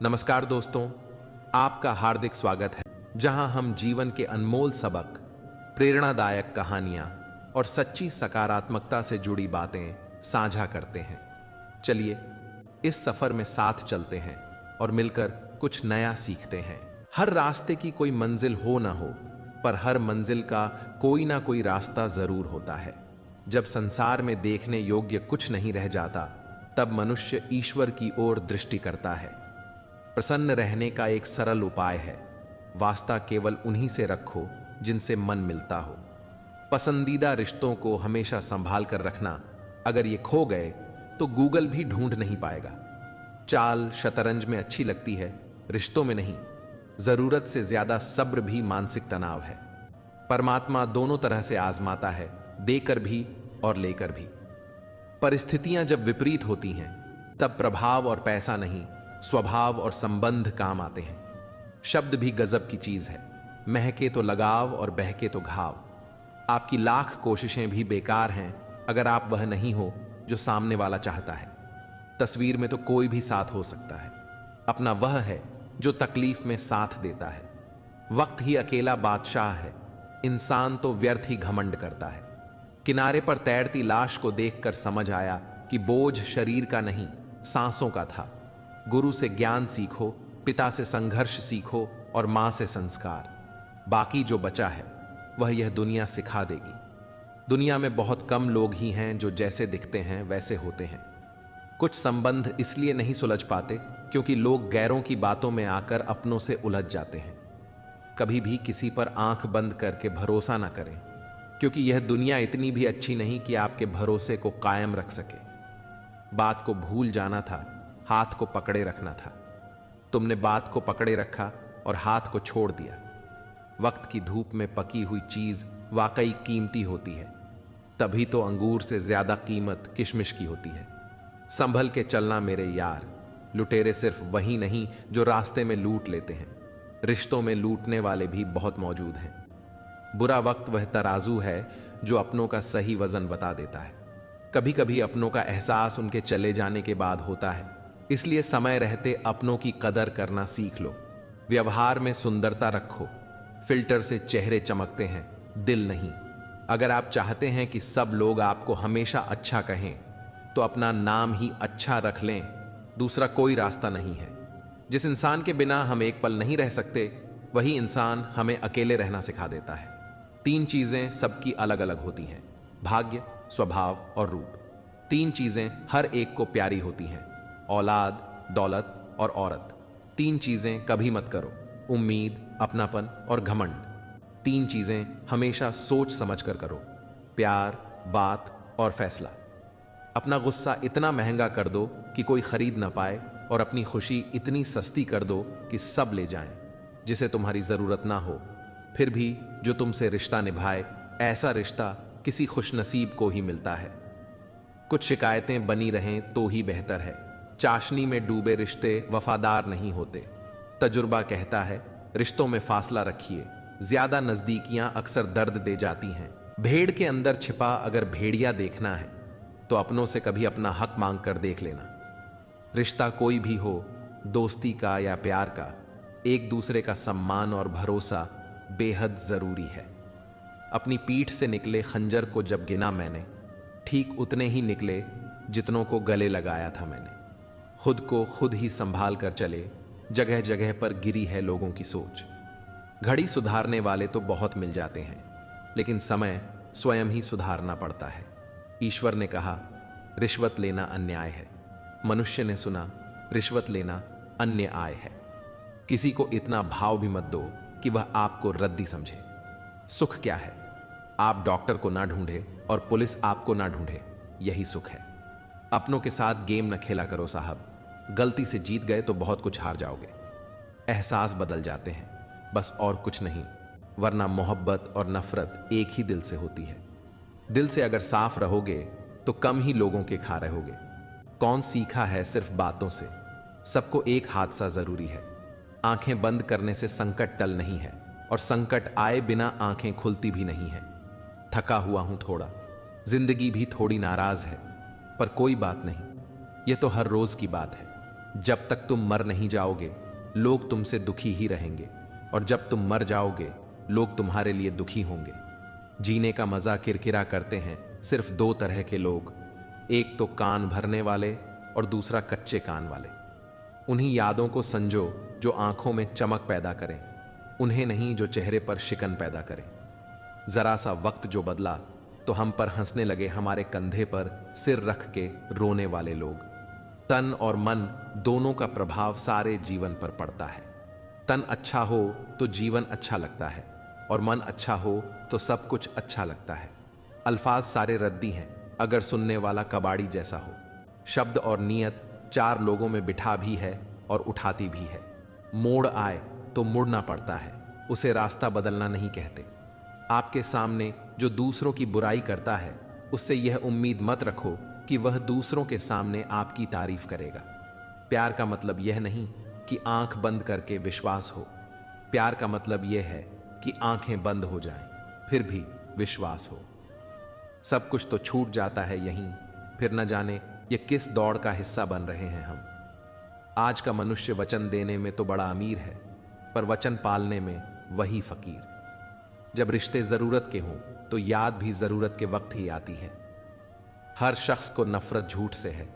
नमस्कार दोस्तों, आपका हार्दिक स्वागत है जहां हम जीवन के अनमोल सबक, प्रेरणादायक कहानियां और सच्ची सकारात्मकता से जुड़ी बातें साझा करते हैं। चलिए इस सफर में साथ चलते हैं और मिलकर कुछ नया सीखते हैं। हर रास्ते की कोई मंजिल हो ना हो, पर हर मंजिल का कोई ना कोई रास्ता जरूर होता है। जब संसार में देखने योग्य कुछ नहीं रह जाता, तब मनुष्य ईश्वर की ओर दृष्टि करता है। प्रसन्न रहने का एक सरल उपाय है, वास्ता केवल उन्हीं से रखो जिनसे मन मिलता हो। पसंदीदा रिश्तों को हमेशा संभाल कर रखना, अगर ये खो गए तो गूगल भी ढूंढ नहीं पाएगा। चाल शतरंज में अच्छी लगती है, रिश्तों में नहीं। जरूरत से ज्यादा सब्र भी मानसिक तनाव है। परमात्मा दोनों तरह से आजमाता है, देकर भी और लेकर भी। परिस्थितियां जब विपरीत होती हैं, तब प्रभाव और पैसा नहीं, स्वभाव और संबंध काम आते हैं। शब्द भी गजब की चीज है, महके तो लगाव और बहके तो घाव। आपकी लाख कोशिशें भी बेकार हैं अगर आप वह नहीं हो जो सामने वाला चाहता है। तस्वीर में तो कोई भी साथ हो सकता है, अपना वह है जो तकलीफ में साथ देता है। वक्त ही अकेला बादशाह है, इंसान तो व्यर्थ ही घमंड करता है। किनारे पर तैरती लाश को देखकर समझ आया कि बोझ शरीर का नहीं, सांसों का था। गुरु से ज्ञान सीखो, पिता से संघर्ष सीखो और मां से संस्कार। बाकी जो बचा है वह यह दुनिया सिखा देगी। दुनिया में बहुत कम लोग ही हैं जो जैसे दिखते हैं वैसे होते हैं। कुछ संबंध इसलिए नहीं सुलझ पाते क्योंकि लोग गैरों की बातों में आकर अपनों से उलझ जाते हैं। कभी भी किसी पर आंख बंद करके भरोसा ना करें, क्योंकि यह दुनिया इतनी भी अच्छी नहीं कि आपके भरोसे को कायम रख सके। बात को भूल जाना था, हाथ को पकड़े रखना था। तुमने बात को पकड़े रखा और हाथ को छोड़ दिया। वक्त की धूप में पकी हुई चीज वाकई कीमती होती है, तभी तो अंगूर से ज्यादा कीमत किशमिश की होती है। संभल के चलना मेरे यार, लुटेरे सिर्फ वही नहीं जो रास्ते में लूट लेते हैं, रिश्तों में लूटने वाले भी बहुत मौजूद हैं। बुरा वक्त वह तराजू है जो अपनों का सही वजन बता देता है। कभी कभी अपनों का एहसास उनके चले जाने के बाद होता है, इसलिए समय रहते अपनों की कदर करना सीख लो। व्यवहार में सुंदरता रखो, फिल्टर से चेहरे चमकते हैं, दिल नहीं। अगर आप चाहते हैं कि सब लोग आपको हमेशा अच्छा कहें, तो अपना नाम ही अच्छा रख लें, दूसरा कोई रास्ता नहीं है। जिस इंसान के बिना हम एक पल नहीं रह सकते, वही इंसान हमें अकेले रहना सिखा देता है। 3 चीजें सबकी अलग अलग होती हैं, भाग्य, स्वभाव और रूप। 3 चीजें हर एक को प्यारी होती हैं, औलाद, दौलत और औरत। 3 चीजें कभी मत करो, उम्मीद, अपनापन और घमंड। 3 चीजें हमेशा सोच समझ कर करो, प्यार, बात और फैसला। अपना गुस्सा इतना महंगा कर दो कि कोई खरीद ना पाए, और अपनी खुशी इतनी सस्ती कर दो कि सब ले जाएं। जिसे तुम्हारी जरूरत ना हो, फिर भी जो तुमसे रिश्ता निभाए, ऐसा रिश्ता किसी खुशनसीब को ही मिलता है। कुछ शिकायतें बनी रहें तो ही बेहतर है। चाशनी में डूबे रिश्ते वफादार नहीं होते। तजुर्बा कहता है, रिश्तों में फासला रखिए, ज्यादा नजदीकियां अक्सर दर्द दे जाती हैं। भेड़ के अंदर छिपा अगर भेड़िया देखना है, तो अपनों से कभी अपना हक मांग कर देख लेना। रिश्ता कोई भी हो, दोस्ती का या प्यार का, एक दूसरे का सम्मान और भरोसा बेहद जरूरी है। अपनी पीठ से निकले खंजर को जब गिना मैंने, ठीक उतने ही निकले जितनों को गले लगाया था मैंने। खुद को खुद ही संभाल कर चले, जगह जगह पर गिरी है लोगों की सोच। घड़ी सुधारने वाले तो बहुत मिल जाते हैं, लेकिन समय स्वयं ही सुधारना पड़ता है। ईश्वर ने कहा, रिश्वत लेना अन्याय है। मनुष्य ने सुना, रिश्वत लेना अन्य आय है। किसी को इतना भाव भी मत दो कि वह आपको रद्दी समझे। सुख क्या है? आप डॉक्टर को ना ढूंढे और पुलिस आपको ना ढूंढे, यही सुख है। अपनों के साथ गेम न खेला करो साहब, गलती से जीत गए तो बहुत कुछ हार जाओगे। एहसास बदल जाते हैं, बस और कुछ नहीं, वरना मोहब्बत और नफरत एक ही दिल से होती है। दिल से अगर साफ रहोगे तो कम ही लोगों के खा रहोगे। कौन सीखा है सिर्फ बातों से, सबको एक हादसा जरूरी है। आंखें बंद करने से संकट टल नहीं है, और संकट आए बिना आंखें खुलती भी नहीं है। थका हुआ हूं थोड़ा, जिंदगी भी थोड़ी नाराज है, पर कोई बात नहीं, यह तो हर रोज की बात है। जब तक तुम मर नहीं जाओगे लोग तुमसे दुखी ही रहेंगे, और जब तुम मर जाओगे लोग तुम्हारे लिए दुखी होंगे। जीने का मजा किरकिरा करते हैं सिर्फ दो तरह के लोग, एक तो कान भरने वाले और दूसरा कच्चे कान वाले। उन्हीं यादों को संजो जो आंखों में चमक पैदा करें, उन्हें नहीं जो चेहरे पर शिकन पैदा करें। जरा सा वक्त जो बदला तो हम पर हंसने लगे हमारे कंधे पर सिर रख के रोने वाले लोग। तन और मन दोनों का प्रभाव सारे जीवन पर पड़ता है। तन अच्छा हो तो जीवन अच्छा लगता है, और मन अच्छा हो तो सब कुछ अच्छा लगता है। अल्फाज सारे रद्दी हैं अगर सुनने वाला कबाड़ी जैसा हो। शब्द और नियत चार लोगों में बिठा भी है और उठाती भी है। मोड़ आए तो मुड़ना पड़ता है, उसे रास्ता बदलना नहीं कहते। आपके सामने जो दूसरों की बुराई करता है उससे यह उम्मीद मत रखो कि वह दूसरों के सामने आपकी तारीफ करेगा। प्यार का मतलब यह नहीं कि आंख बंद करके विश्वास हो। प्यार का मतलब यह है कि आंखें बंद हो जाएं फिर भी विश्वास हो। सब कुछ तो छूट जाता है यहीं, फिर न जाने ये किस दौड़ का हिस्सा बन रहे हैं हम। आज का मनुष्य वचन देने में तो बड़ा अमीर है, पर वचन पालने में वही फकीर। जब रिश्ते जरूरत के हों तो याद भी जरूरत के वक्त ही आती है। हर शख्स को नफरत झूठ से है।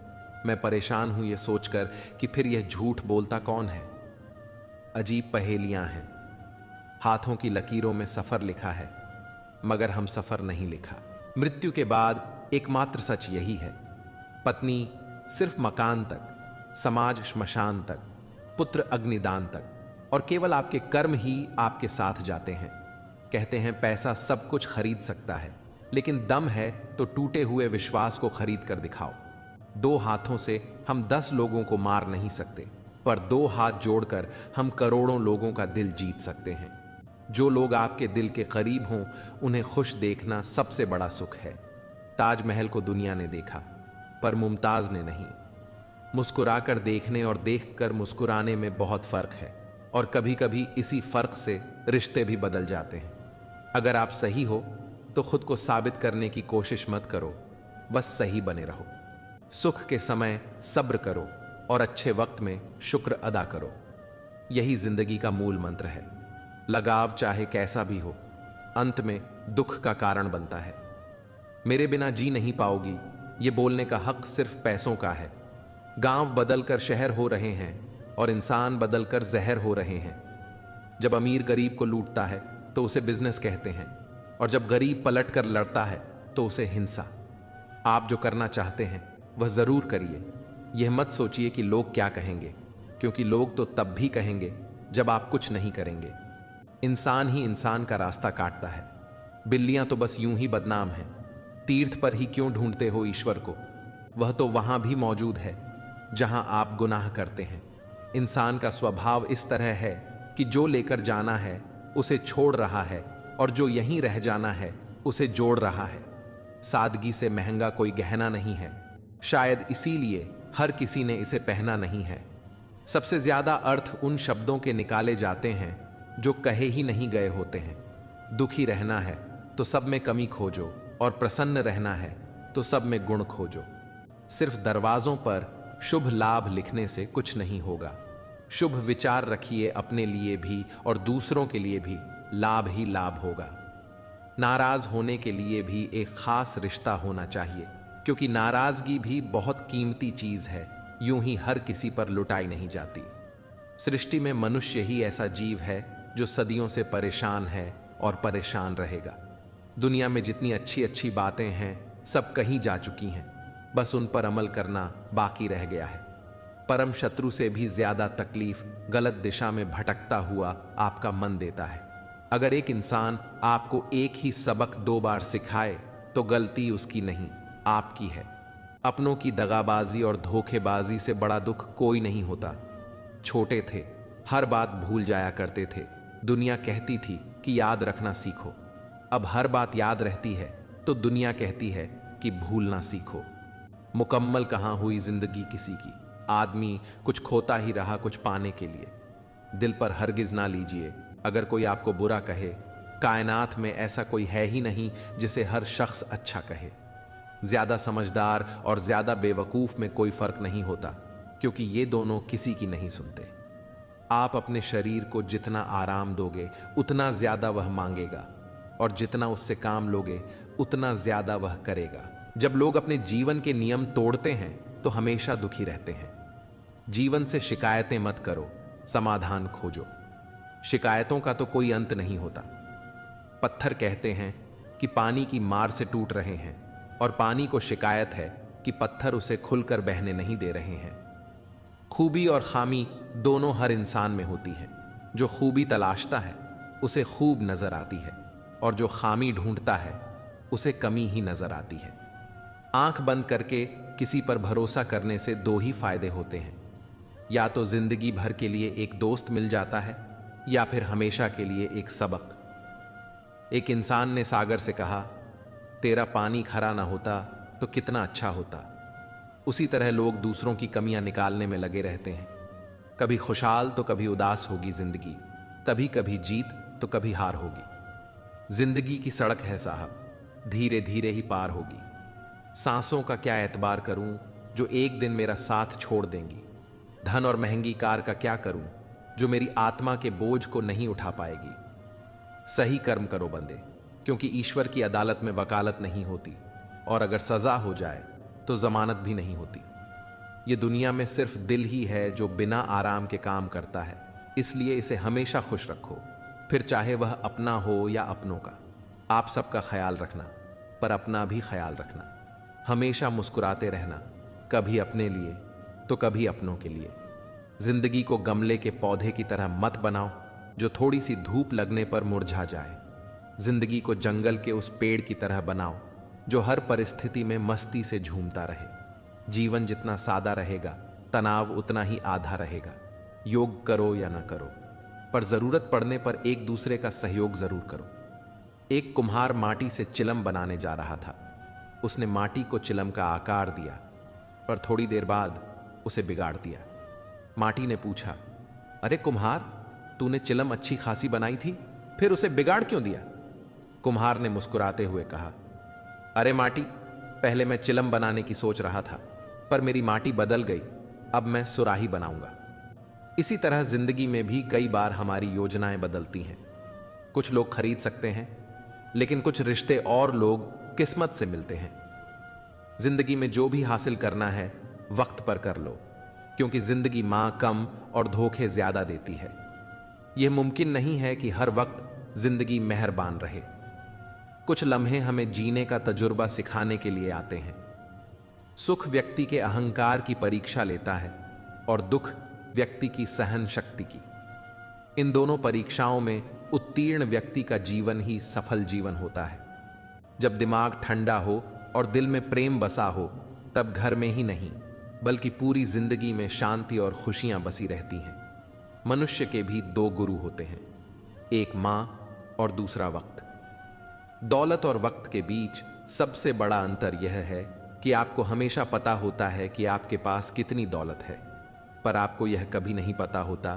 मैं परेशान हूं ये सोचकर कि फिर यह झूठ बोलता कौन है। अजीब पहेलियां हैं। हाथों की लकीरों में सफर लिखा है, मगर हम सफर नहीं लिखा। मृत्यु के बाद एकमात्र सच यही है। पत्नी सिर्फ मकान तक, समाज श्मशान तक, पुत्र अग्निदान तक, और केवल आपके कर्म ही आपके साथ जाते हैं। कहते हैं पैसा सब कुछ खरीद सकता है, लेकिन दम है तो टूटे हुए विश्वास को खरीद कर दिखाओ। दो हाथों से हम 10 लोगों को मार नहीं सकते, पर 2 हाथ जोड़कर हम करोड़ों लोगों का दिल जीत सकते हैं। जो लोग आपके दिल के करीब हों उन्हें खुश देखना सबसे बड़ा सुख है। ताजमहल को दुनिया ने देखा, पर मुमताज ने नहीं। मुस्कुराकर देखने और देखकर मुस्कुराने में बहुत फर्क है, और कभी कभी इसी फर्क से रिश्ते भी बदल जाते हैं। अगर आप सही हो तो खुद को साबित करने की कोशिश मत करो, बस सही बने रहो। सुख के समय सब्र करो और अच्छे वक्त में शुक्र अदा करो। यही जिंदगी का मूल मंत्र है। लगाव चाहे कैसा भी हो, अंत में दुख का कारण बनता है। मेरे बिना जी नहीं पाओगी, ये बोलने का हक सिर्फ पैसों का है। गांव बदलकर शहर हो रहे हैं और इंसान बदलकर जहर हो रहे हैं। जब अमीर गरीब को लूटता है तो उसे बिजनेस कहते हैं, और जब गरीब पलट कर लड़ता है तो उसे हिंसा। आप जो करना चाहते हैं वह जरूर करिए। यह मत सोचिए कि लोग क्या कहेंगे, क्योंकि लोग तो तब भी कहेंगे जब आप कुछ नहीं करेंगे। इंसान ही इंसान का रास्ता काटता है। बिल्लियां तो बस यूं ही बदनाम हैं। तीर्थ पर ही क्यों ढूंढते हो ईश्वर को? वह तो वहां भी मौजूद है जहां आप गुनाह करते हैं। इंसान का स्वभाव इस तरह है कि जो लेकर जाना है उसे छोड़ रहा है, और जो यहीं रह जाना है उसे जोड़ रहा है। सादगी से महंगा कोई गहना नहीं है, शायद इसीलिए हर किसी ने इसे पहना नहीं है। सबसे ज्यादा अर्थ उन शब्दों के निकाले जाते हैं जो कहे ही नहीं गए होते हैं। दुखी रहना है तो सब में कमी खोजो, और प्रसन्न रहना है तो सब में गुण खोजो। सिर्फ दरवाजों पर शुभ लाभ लिखने से कुछ नहीं होगा। शुभ विचार रखिए अपने लिए भी और दूसरों के लिए भी, लाभ ही लाभ होगा। नाराज होने के लिए भी एक खास रिश्ता होना चाहिए, क्योंकि नाराजगी भी बहुत कीमती चीज है, यूं ही हर किसी पर लुटाई नहीं जाती। सृष्टि में मनुष्य ही ऐसा जीव है जो सदियों से परेशान है और परेशान रहेगा। दुनिया में जितनी अच्छी अच्छी बातें हैं सब कहीं जा चुकी हैं, बस उन पर अमल करना बाकी रह गया है। परम शत्रु से भी ज्यादा तकलीफ गलत दिशा में भटकता हुआ आपका मन देता है। अगर एक इंसान आपको एक ही सबक 2 बार सिखाए तो गलती उसकी नहीं, आपकी है। अपनों की दगाबाजी और धोखेबाजी से बड़ा दुख कोई नहीं होता। छोटे थे, हर बात भूल जाया करते थे। दुनिया कहती थी कि याद रखना सीखो। अब हर बात याद रहती है तो दुनिया कहती है कि भूलना सीखो। मुकम्मल कहाँ हुई जिंदगी किसी की। आदमी कुछ खोता ही रहा कुछ पाने के लिए। दिल पर हरगिज ना लीजिए अगर कोई आपको बुरा कहे। कायनात में ऐसा कोई है ही नहीं जिसे हर शख्स अच्छा कहे। ज्यादा समझदार और ज्यादा बेवकूफ में कोई फर्क नहीं होता। क्योंकि ये दोनों किसी की नहीं सुनते। आप अपने शरीर को जितना आराम दोगे उतना ज्यादा वह मांगेगा, और जितना उससे काम लोगे उतना ज्यादा वह करेगा। जब लोग अपने जीवन के नियम तोड़ते हैं तो हमेशा दुखी रहते हैं। जीवन से शिकायतें मत करो, समाधान खोजो। शिकायतों का तो कोई अंत नहीं होता। पत्थर कहते हैं कि पानी की मार से टूट रहे हैं, और पानी को शिकायत है कि पत्थर उसे खुलकर बहने नहीं दे रहे हैं। खूबी और खामी दोनों हर इंसान में होती है। जो खूबी तलाशता है उसे खूब नजर आती है, और जो खामी ढूंढता है उसे कमी ही नजर आती है। आंख बंद करके किसी पर भरोसा करने से दो ही फायदे होते हैं, या तो जिंदगी भर के लिए एक दोस्त मिल जाता है, या फिर हमेशा के लिए एक सबक। एक इंसान ने सागर से कहा, तेरा पानी खरा ना होता तो कितना अच्छा होता। उसी तरह लोग दूसरों की कमियां निकालने में लगे रहते हैं। कभी खुशहाल तो कभी उदास होगी जिंदगी, कभी जीत तो कभी हार होगी। जिंदगी की सड़क है साहब, धीरे धीरे ही पार होगी। सांसों का क्या एतबार करूं जो एक दिन मेरा साथ छोड़ देंगी। धन और महंगी कार का क्या करूं जो मेरी आत्मा के बोझ को नहीं उठा पाएगी। सही कर्म करो बंदे, क्योंकि ईश्वर की अदालत में वकालत नहीं होती, और अगर सजा हो जाए तो जमानत भी नहीं होती। ये दुनिया में सिर्फ दिल ही है जो बिना आराम के काम करता है, इसलिए इसे हमेशा खुश रखो, फिर चाहे वह अपना हो या अपनों का। आप सबका ख्याल रखना, पर अपना भी ख्याल रखना। हमेशा मुस्कुराते रहना, कभी अपने लिए तो कभी अपनों के लिए। जिंदगी को गमले के पौधे की तरह मत बनाओ जो थोड़ी सी धूप लगने पर मुरझा जाए। जिंदगी को जंगल के उस पेड़ की तरह बनाओ जो हर परिस्थिति में मस्ती से झूमता रहे। जीवन जितना सादा रहेगा, तनाव उतना ही आधा रहेगा। योग करो या ना करो, पर जरूरत पड़ने पर एक दूसरे का सहयोग जरूर करो। एक कुम्हार माटी से चिलम बनाने जा रहा था। उसने माटी को चिलम का आकार दिया, पर थोड़ी देर बाद उसे बिगाड़ दिया। माटी ने पूछा, अरे कुम्हार, तूने चिलम अच्छी खासी बनाई थी, फिर उसे बिगाड़ क्यों दिया? कुम्हार ने मुस्कुराते हुए कहा, अरे माटी, पहले मैं चिलम बनाने की सोच रहा था, पर मेरी माटी बदल गई, अब मैं सुराही बनाऊंगा। इसी तरह जिंदगी में भी कई बार हमारी योजनाएं बदलती हैं। कुछ लोग खरीद सकते हैं, लेकिन कुछ रिश्ते और लोग किस्मत से मिलते हैं। जिंदगी में जो भी हासिल करना है वक्त पर कर लो, क्योंकि जिंदगी मां कम और धोखे ज्यादा देती है। यह मुमकिन नहीं है कि हर वक्त जिंदगी मेहरबान रहे। कुछ लम्हे हमें जीने का तजुर्बा सिखाने के लिए आते हैं। सुख व्यक्ति के अहंकार की परीक्षा लेता है, और दुख व्यक्ति की सहन शक्ति की। इन दोनों परीक्षाओं में उत्तीर्ण व्यक्ति का जीवन ही सफल जीवन होता है। जब दिमाग ठंडा हो और दिल में प्रेम बसा हो, तब घर में ही नहीं बल्कि पूरी जिंदगी में शांति और खुशियां बसी रहती हैं। मनुष्य के भी दो गुरु होते हैं, एक मां और दूसरा वक्त। दौलत और वक्त के बीच सबसे बड़ा अंतर यह है कि आपको हमेशा पता होता है कि आपके पास कितनी दौलत है, पर आपको यह कभी नहीं पता होता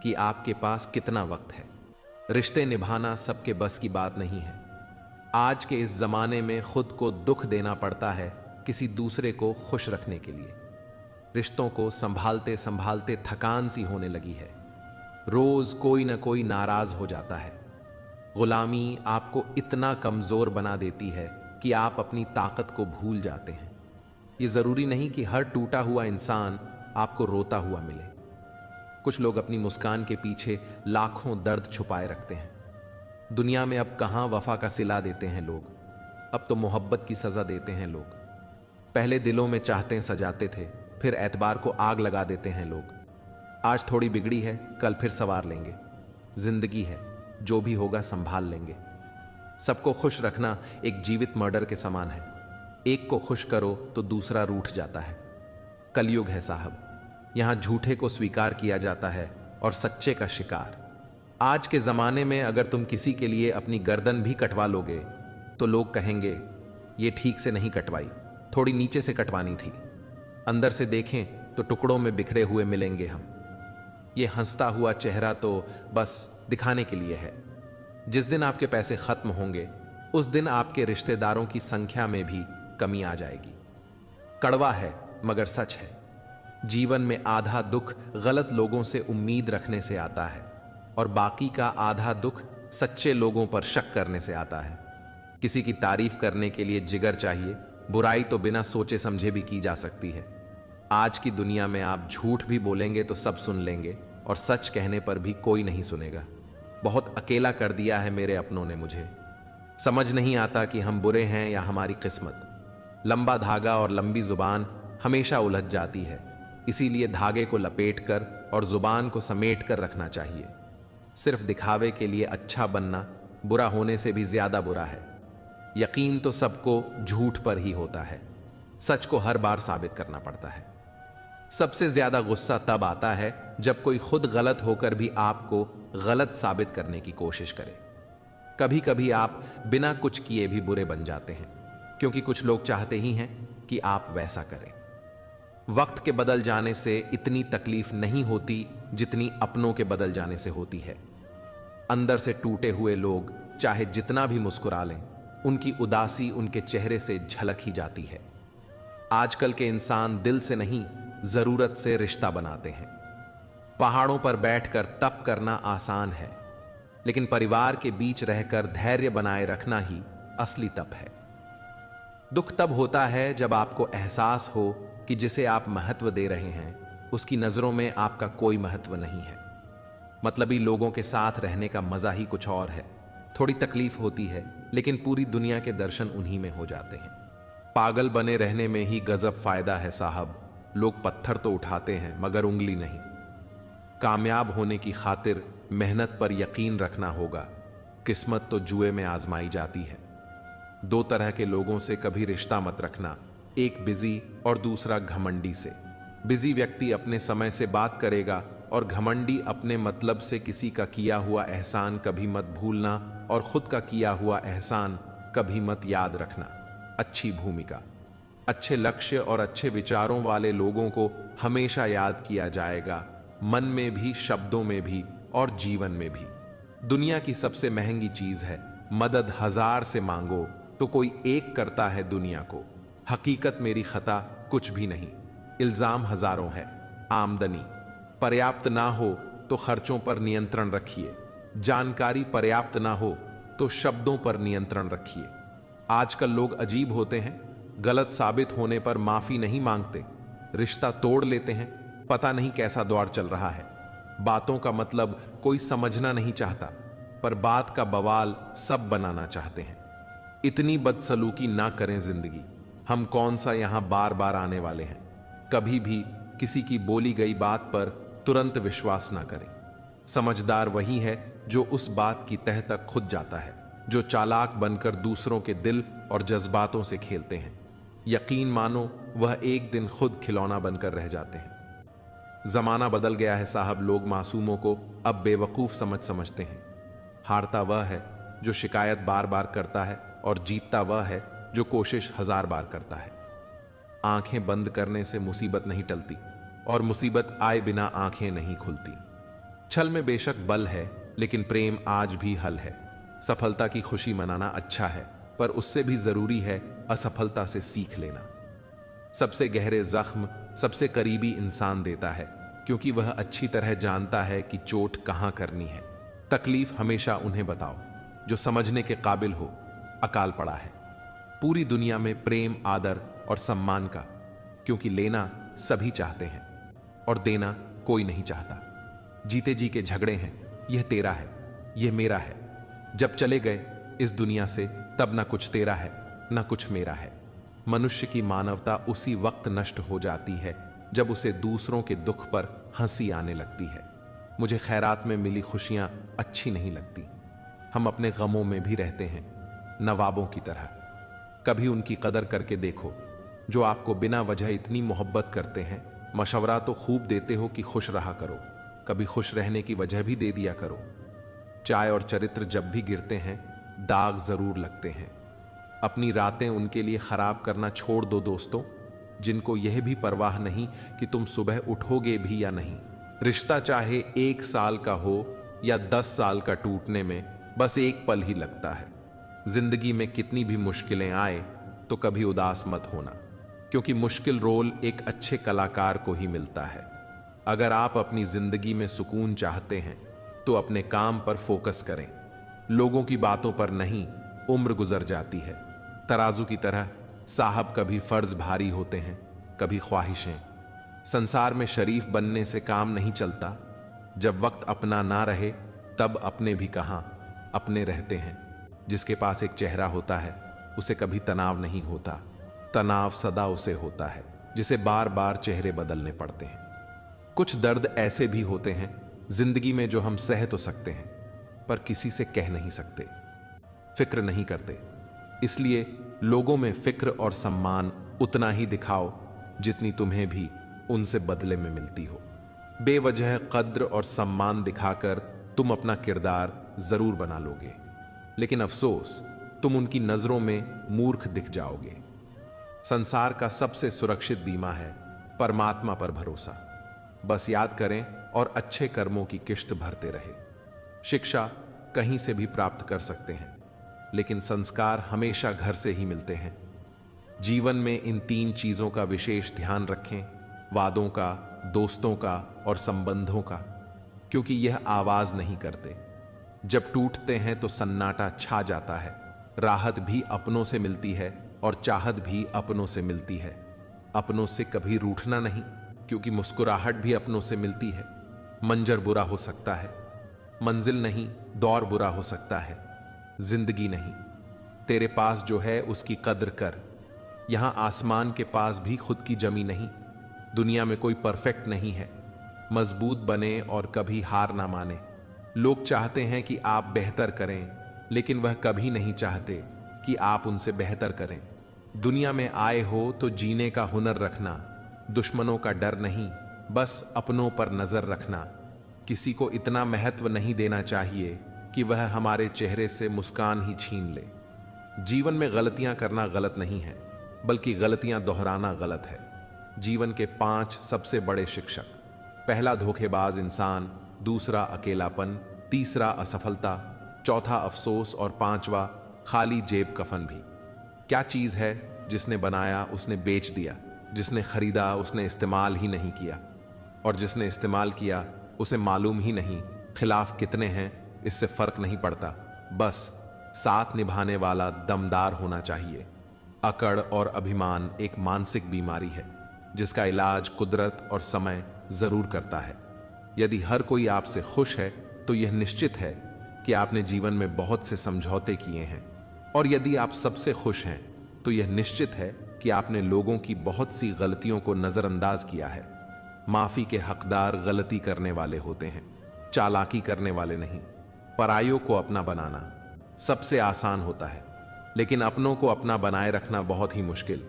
कि आपके पास कितना वक्त है। रिश्ते निभाना सबके बस की बात नहीं है। आज के इस जमाने में खुद को दुख देना पड़ता है किसी दूसरे को खुश रखने के लिए। रिश्तों को संभालते संभालते थकान सी होने लगी है। रोज कोई ना कोई नाराज हो जाता है। गुलामी आपको इतना कमजोर बना देती है कि आप अपनी ताकत को भूल जाते हैं। ये जरूरी नहीं कि हर टूटा हुआ इंसान आपको रोता हुआ मिले। कुछ लोग अपनी मुस्कान के पीछे लाखों दर्द छुपाए रखते हैं। दुनिया में अब कहां वफा का सिला देते हैं लोग, अब तो मोहब्बत की सजा देते हैं लोग। पहले दिलों में चाहते सजाते थे, फिर एतबार को आग लगा देते हैं लोग। आज थोड़ी बिगड़ी है, कल फिर संवार लेंगे। जिंदगी है, जो भी होगा संभाल लेंगे। सबको खुश रखना एक जीवित मर्डर के समान है। एक को खुश करो तो दूसरा रूठ जाता है। कलयुग है साहब, यहां झूठे को स्वीकार किया जाता है और सच्चे का शिकार। आज के जमाने में अगर तुम किसी के लिए अपनी गर्दन भी कटवा लोगे तो लोग कहेंगे, ये ठीक से नहीं कटवाई, थोड़ी नीचे से कटवानी थी। अंदर से देखें तो टुकड़ों में बिखरे हुए मिलेंगे हम। ये हंसता हुआ चेहरा तो बस दिखाने के लिए है। जिस दिन आपके पैसे खत्म होंगे, उस दिन आपके रिश्तेदारों की संख्या में भी कमी आ जाएगी। कड़वा है मगर सच है। जीवन में आधा दुख गलत लोगों से उम्मीद रखने से आता है और बाकी का आधा दुख सच्चे लोगों पर शक करने से आता है। किसी की तारीफ करने के लिए जिगर चाहिए, बुराई तो बिना सोचे समझे भी की जा सकती है। आज की दुनिया में आप झूठ भी बोलेंगे तो सब सुन लेंगे और सच कहने पर भी कोई नहीं सुनेगा। बहुत अकेला कर दिया है मेरे अपनों ने मुझे। समझ नहीं आता कि हम बुरे हैं या हमारी किस्मत। लंबा धागा और लंबी जुबान हमेशा उलझ जाती है, इसीलिए धागे को लपेट कर और जुबान को समेट कर रखना चाहिए। सिर्फ दिखावे के लिए अच्छा बनना बुरा होने से भी ज्यादा बुरा है। यकीन तो सबको झूठ पर ही होता है, सच को हर बार साबित करना पड़ता है। सबसे ज्यादा गुस्सा तब आता है जब कोई खुद गलत होकर भी आपको गलत साबित करने की कोशिश करे। कभी कभी आप बिना कुछ किए भी बुरे बन जाते हैं, क्योंकि कुछ लोग चाहते ही हैं कि आप वैसा करें। वक्त के बदल जाने से इतनी तकलीफ नहीं होती जितनी अपनों के बदल जाने से होती है। अंदर से टूटे हुए लोग चाहे जितना भी मुस्कुरा लें, उनकी उदासी उनके चेहरे से झलक ही जाती है। आजकल के इंसान दिल से नहीं, जरूरत से रिश्ता बनाते हैं। पहाड़ों पर बैठकर तप करना आसान है, लेकिन परिवार के बीच रहकर धैर्य बनाए रखना ही असली तप है। दुख तब होता है जब आपको एहसास हो कि जिसे आप महत्व दे रहे हैं उसकी नजरों में आपका कोई महत्व नहीं है। मतलबी लोगों के साथ रहने का मजा ही कुछ और है। थोड़ी तकलीफ होती है, लेकिन पूरी दुनिया के दर्शन उन्हीं में हो जाते हैं। पागल बने रहने में ही गजब फायदा है साहब। लोग पत्थर तो उठाते हैं मगर उंगली नहीं। कामयाब होने की खातिर मेहनत पर यकीन रखना होगा। किस्मत तो जुए में आजमाई जाती है। दो तरह के लोगों से कभी रिश्ता मत रखना, एक बिजी और दूसरा घमंडी से। बिजी व्यक्ति अपने समय से बात करेगा और घमंडी अपने मतलब से। किसी का किया हुआ एहसान कभी मत भूलना और खुद का किया हुआ एहसान कभी मत याद रखना। अच्छी भूमिका, अच्छे लक्ष्य और अच्छे विचारों वाले लोगों को हमेशा याद किया जाएगा, मन में भी, शब्दों में भी और जीवन में भी। दुनिया की सबसे महंगी चीज है मदद। 1000 से मांगो तो कोई एक करता है दुनिया को। हकीकत मेरी खता कुछ भी नहीं, इल्जाम हजारों है। आमदनी पर्याप्त ना हो तो खर्चों पर नियंत्रण रखिए। जानकारी पर्याप्त ना हो तो शब्दों पर नियंत्रण रखिए। आजकल लोग अजीब होते हैं, गलत साबित होने पर माफी नहीं मांगते, रिश्ता तोड़ लेते हैं। पता नहीं कैसा दौर चल रहा है। बातों का मतलब कोई समझना नहीं चाहता, पर बात का बवाल सब बनाना चाहते हैं। इतनी बदसलूकी ना करें जिंदगी। हम कौन सा यहां बार बार आने वाले हैं। कभी भी किसी की बोली गई बात पर तुरंत विश्वास ना करें। समझदार वही है जो उस बात की तह तक खुद जाता है, जो चालाक बनकर दूसरों के दिल और जज्बातों से खेलते हैं। यकीन मानो वह एक दिन खुद खिलौना बनकर रह जाते हैं। जमाना बदल गया है साहब। लोग मासूमों को अब बेवकूफ समझते हैं। हारता वह है जो शिकायत बार बार करता है और जीतता वह है जो कोशिश 1000 बार करता है। आंखें बंद करने से मुसीबत नहीं टलती और मुसीबत आए बिना आंखें नहीं खुलती। छल में बेशक बल है, लेकिन प्रेम आज भी हल है। सफलता की खुशी मनाना अच्छा है, पर उससे भी जरूरी है असफलता से सीख लेना। सबसे गहरे जख्म सबसे करीबी इंसान देता है, क्योंकि वह अच्छी तरह जानता है कि चोट कहां करनी है। तकलीफ हमेशा उन्हें बताओ जो समझने के काबिल हो। अकाल पड़ा है पूरी दुनिया में प्रेम, आदर और सम्मान का, क्योंकि लेना सभी चाहते हैं और देना कोई नहीं चाहता। जीते जी के झगड़े हैं, यह तेरा है, यह मेरा है। जब चले गए इस दुनिया से तब ना कुछ तेरा है ना कुछ मेरा है। मनुष्य की मानवता उसी वक्त नष्ट हो जाती है जब उसे दूसरों के दुख पर हंसी आने लगती है। मुझे खैरात में मिली खुशियां अच्छी नहीं लगती। हम अपने गमों में भी रहते हैं नवाबों की तरह। कभी उनकी कदर करके देखो जो आपको बिना वजह इतनी मोहब्बत करते हैं। मशवरा तो खूब देते हो कि खुश रहा करो, कभी खुश रहने की वजह भी दे दिया करो। चाय और चरित्र जब भी गिरते हैं दाग जरूर लगते हैं। अपनी रातें उनके लिए खराब करना छोड़ दो दोस्तों, जिनको यह भी परवाह नहीं कि तुम सुबह उठोगे भी या नहीं। रिश्ता चाहे 1 साल का हो या 10 साल का, टूटने में बस एक पल ही लगता है। जिंदगी में कितनी भी मुश्किलें आए तो कभी उदास मत होना। क्योंकि मुश्किल रोल एक अच्छे कलाकार को ही मिलता है। अगर आप अपनी जिंदगी में सुकून चाहते हैं तो अपने काम पर फोकस करें, लोगों की बातों पर नहीं। उम्र गुजर जाती है तराजू की तरह, साहब कभी फर्ज भारी होते हैं, कभी ख्वाहिशें। संसार में शरीफ बनने से काम नहीं चलता, जब वक्त अपना ना रहे तब अपने भी कहां अपने रहते हैं। जिसके पास एक चेहरा होता है उसे कभी तनाव नहीं होता, तनाव सदा उसे होता है जिसे बार बार चेहरे बदलने पड़ते हैं। कुछ दर्द ऐसे भी होते हैं जिंदगी में जो हम सह तो सकते हैं पर किसी से कह नहीं सकते, फिक्र नहीं करते। इसलिए लोगों में फिक्र और सम्मान उतना ही दिखाओ जितनी तुम्हें भी उनसे बदले में मिलती हो। बेवजह कद्र और सम्मान दिखाकर तुम अपना किरदार जरूर बना लोगे, लेकिन अफसोस तुम उनकी नजरों में मूर्ख दिख जाओगे। संसार का सबसे सुरक्षित बीमा है परमात्मा पर भरोसा। बस याद करें और अच्छे कर्मों की किश्त भरते रहे। शिक्षा कहीं से भी प्राप्त कर सकते हैं, लेकिन संस्कार हमेशा घर से ही मिलते हैं। जीवन में इन 3 चीजों का विशेष ध्यान रखें, वादों का, दोस्तों का और संबंधों का, क्योंकि यह आवाज नहीं करते। जब टूटते हैं तो सन्नाटा छा जाता है। राहत भी अपनों से मिलती है और चाहत भी अपनों से मिलती है। अपनों से कभी रूठना नहीं, क्योंकि मुस्कुराहट भी अपनों से मिलती है। मंजर बुरा हो सकता है, मंजिल नहीं दौर बुरा हो सकता है, जिंदगी नहीं। तेरे पास जो है उसकी कद्र कर। यहां आसमान के पास भी खुद की जमी नहीं। दुनिया में कोई परफेक्ट नहीं है। मजबूत बने और कभी हार ना माने। लोग चाहते हैं कि आप बेहतर करें, लेकिन वह कभी नहीं चाहते कि आप उनसे बेहतर करें। दुनिया में आए हो तो जीने का हुनर रखना, दुश्मनों का डर नहीं, बस अपनों पर नजर रखना। किसी को इतना महत्व नहीं देना चाहिए कि वह हमारे चेहरे से मुस्कान ही छीन ले। जीवन में गलतियां करना गलत नहीं है, बल्कि गलतियां दोहराना गलत है। जीवन के 5 सबसे बड़े शिक्षक: पहला धोखेबाज इंसान, दूसरा अकेलापन, तीसरा असफलता, चौथा अफसोस और 5वां खाली जेब कफन भी। क्या चीज है जिसने बनाया उसने बेच दिया, जिसने खरीदा उसने इस्तेमाल ही नहीं किया, और जिसने इस्तेमाल किया उसे मालूम ही नहीं खिलाफ कितने हैं इससे फर्क नहीं पड़ता। बस साथ निभाने वाला दमदार होना चाहिए। अकड़ और अभिमान एक मानसिक बीमारी है जिसका इलाज कुदरत और समय जरूर करता है। यदि हर कोई आपसे खुश है तो यह निश्चित है कि आपने जीवन में बहुत से समझौते किए हैं, और यदि आप सबसे खुश हैं तो यह निश्चित है कि आपने लोगों की बहुत सी गलतियों को नजरअंदाज किया है। माफी के हकदार गलती करने वाले होते हैं, चालाकी करने वाले नहीं। परायों को अपना बनाना सबसे आसान होता है, लेकिन अपनों को अपना बनाए रखना बहुत ही मुश्किल।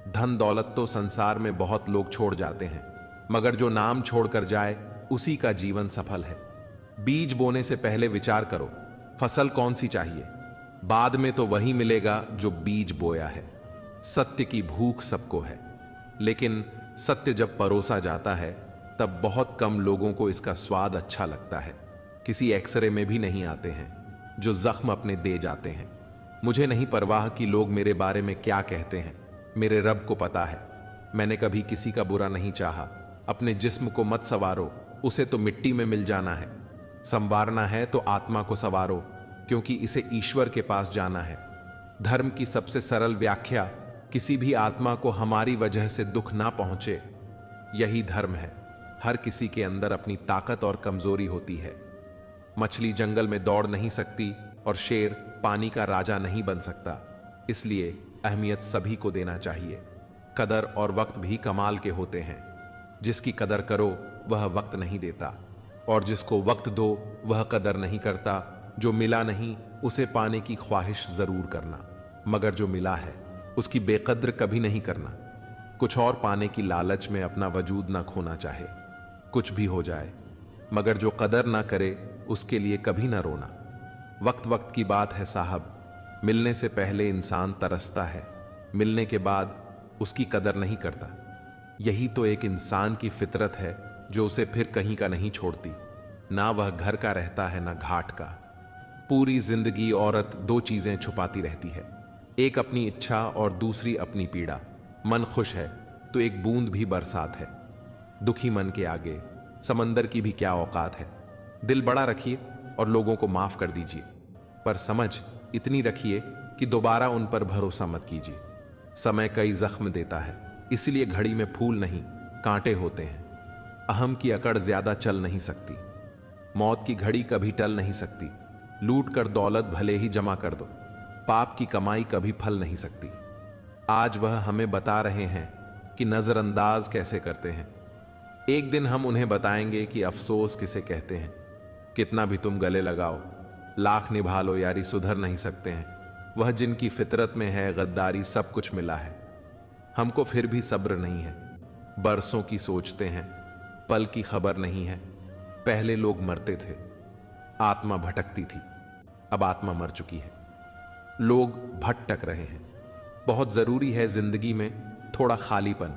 धन दौलत तो संसार में बहुत लोग छोड़ जाते हैं, मगर जो नाम छोड़कर जाए उसी का जीवन सफल है। बीज बोने से पहले विचार करो फसल कौन सी चाहिए, बाद में तो वही मिलेगा जो बीज बोया है। सत्य की भूख सबको है, लेकिन सत्य जब परोसा जाता है तब बहुत कम लोगों को इसका स्वाद अच्छा लगता है। किसी एक्सरे में भी नहीं आते हैं जो जख्म अपने दे जाते हैं। मुझे नहीं परवाह कि लोग मेरे बारे में क्या कहते हैं, मेरे रब को पता है। मैंने कभी किसी का बुरा नहीं चाहा। अपने जिस्म को मत सवारो, उसे तो मिट्टी में मिल जाना है। संवारना है तो आत्मा को सवारो, क्योंकि इसे ईश्वर के पास जाना है। धर्म की सबसे सरल व्याख्या किसी भी आत्मा को हमारी वजह से दुख ना पहुंचे, यही धर्म है। हर किसी के अंदर अपनी ताकत और कमजोरी होती है। मछली जंगल में दौड़ नहीं सकती और शेर पानी का राजा नहीं बन सकता। इसलिए अहमियत सभी को देना चाहिए। कदर और वक्त भी कमाल के होते हैं। जिसकी कदर करो वह वक्त नहीं देता, और जिसको वक्त दो वह कदर नहीं करता। जो मिला नहीं उसे पाने की ख्वाहिश जरूर करना, मगर जो मिला है उसकी बेकद्र कभी नहीं करना। कुछ और पाने की लालच में अपना वजूद ना खोना चाहे। कुछ भी हो जाए, मगर जो कदर ना करे उसके लिए कभी ना रोना। वक्त वक्त की बात है साहब। मिलने से पहले इंसान तरसता है, मिलने के बाद उसकी कदर नहीं करता। यही तो एक इंसान की फितरत है जो उसे फिर कहीं का नहीं छोड़ती। ना वह घर का रहता है ना घाट का। पूरी जिंदगी औरत 2 चीजें छुपाती रहती है, एक अपनी इच्छा और दूसरी अपनी पीड़ा। मन खुश है तो एक बूंद भी बरसात है। दुखी मन के आगे समंदर की भी क्या औकात है। दिल बड़ा रखिए और लोगों को माफ कर दीजिए, पर समझ इतनी रखिए कि दोबारा उन पर भरोसा मत कीजिए। समय कई जख्म देता है, इसलिए घड़ी में फूल नहीं कांटे होते हैं। अहम की अकड़ ज्यादा चल नहीं सकती। मौत की घड़ी कभी टल नहीं सकती। लूट कर दौलत भले ही जमा कर दो, पाप की कमाई कभी फल नहीं सकती। आज वह हमें बता रहे हैं कि नजरअंदाज कैसे करते हैं। एक दिन हम उन्हें बताएंगे कि अफसोस किसे कहते हैं। कितना भी तुम गले लगाओ, लाख निभा लो यारी, सुधर नहीं सकते हैं। वह जिनकी फितरत में है गद्दारी, सब कुछ मिला है। हमको फिर भी सब्र नहीं है। बरसों की सोचते हैं, पल की खबर नहीं है। पहले लोग मरते थे, आत्मा भटकती थी, अब आत्मा मर चुकी है। लोग भटक रहे हैं। बहुत जरूरी है जिंदगी में थोड़ा खालीपन,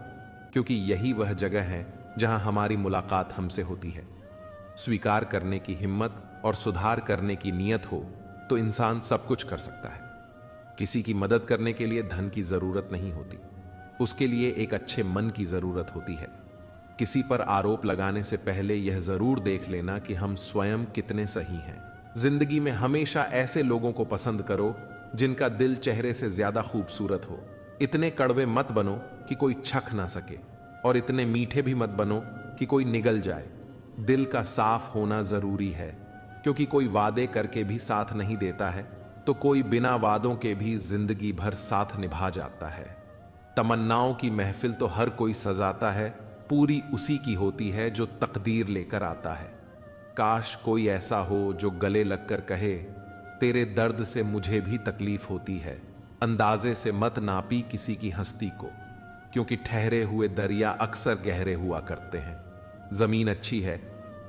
क्योंकि यही वह जगह है जहां हमारी मुलाकात हमसे होती है। स्वीकार करने की हिम्मत और सुधार करने की नीयत हो तो इंसान सब कुछ कर सकता है। किसी की मदद करने के लिए धन की जरूरत नहीं होती, उसके लिए एक अच्छे मन की जरूरत होती है। किसी पर आरोप लगाने से पहले यह जरूर देख लेना कि हम स्वयं कितने सही हैं। जिंदगी में हमेशा ऐसे लोगों को पसंद करो जिनका दिल चेहरे से ज्यादा खूबसूरत हो। इतने कड़वे मत बनो कि कोई छक ना सके, और इतने मीठे भी मत बनो कि कोई निगल जाए। दिल का साफ होना जरूरी है, क्योंकि कोई वादे करके भी साथ नहीं देता है तो कोई बिना वादों के भी जिंदगी भर साथ निभा जाता है। तमन्नाओं की महफिल तो हर कोई सजाता है, पूरी उसी की होती है जो तकदीर लेकर आता है। काश कोई ऐसा हो जो गले लगकर कहे, तेरे दर्द से मुझे भी तकलीफ होती है। अंदाजे से मत नापी किसी की हस्ती को, क्योंकि ठहरे हुए दरिया अक्सर गहरे हुआ करते हैं। जमीन अच्छी है,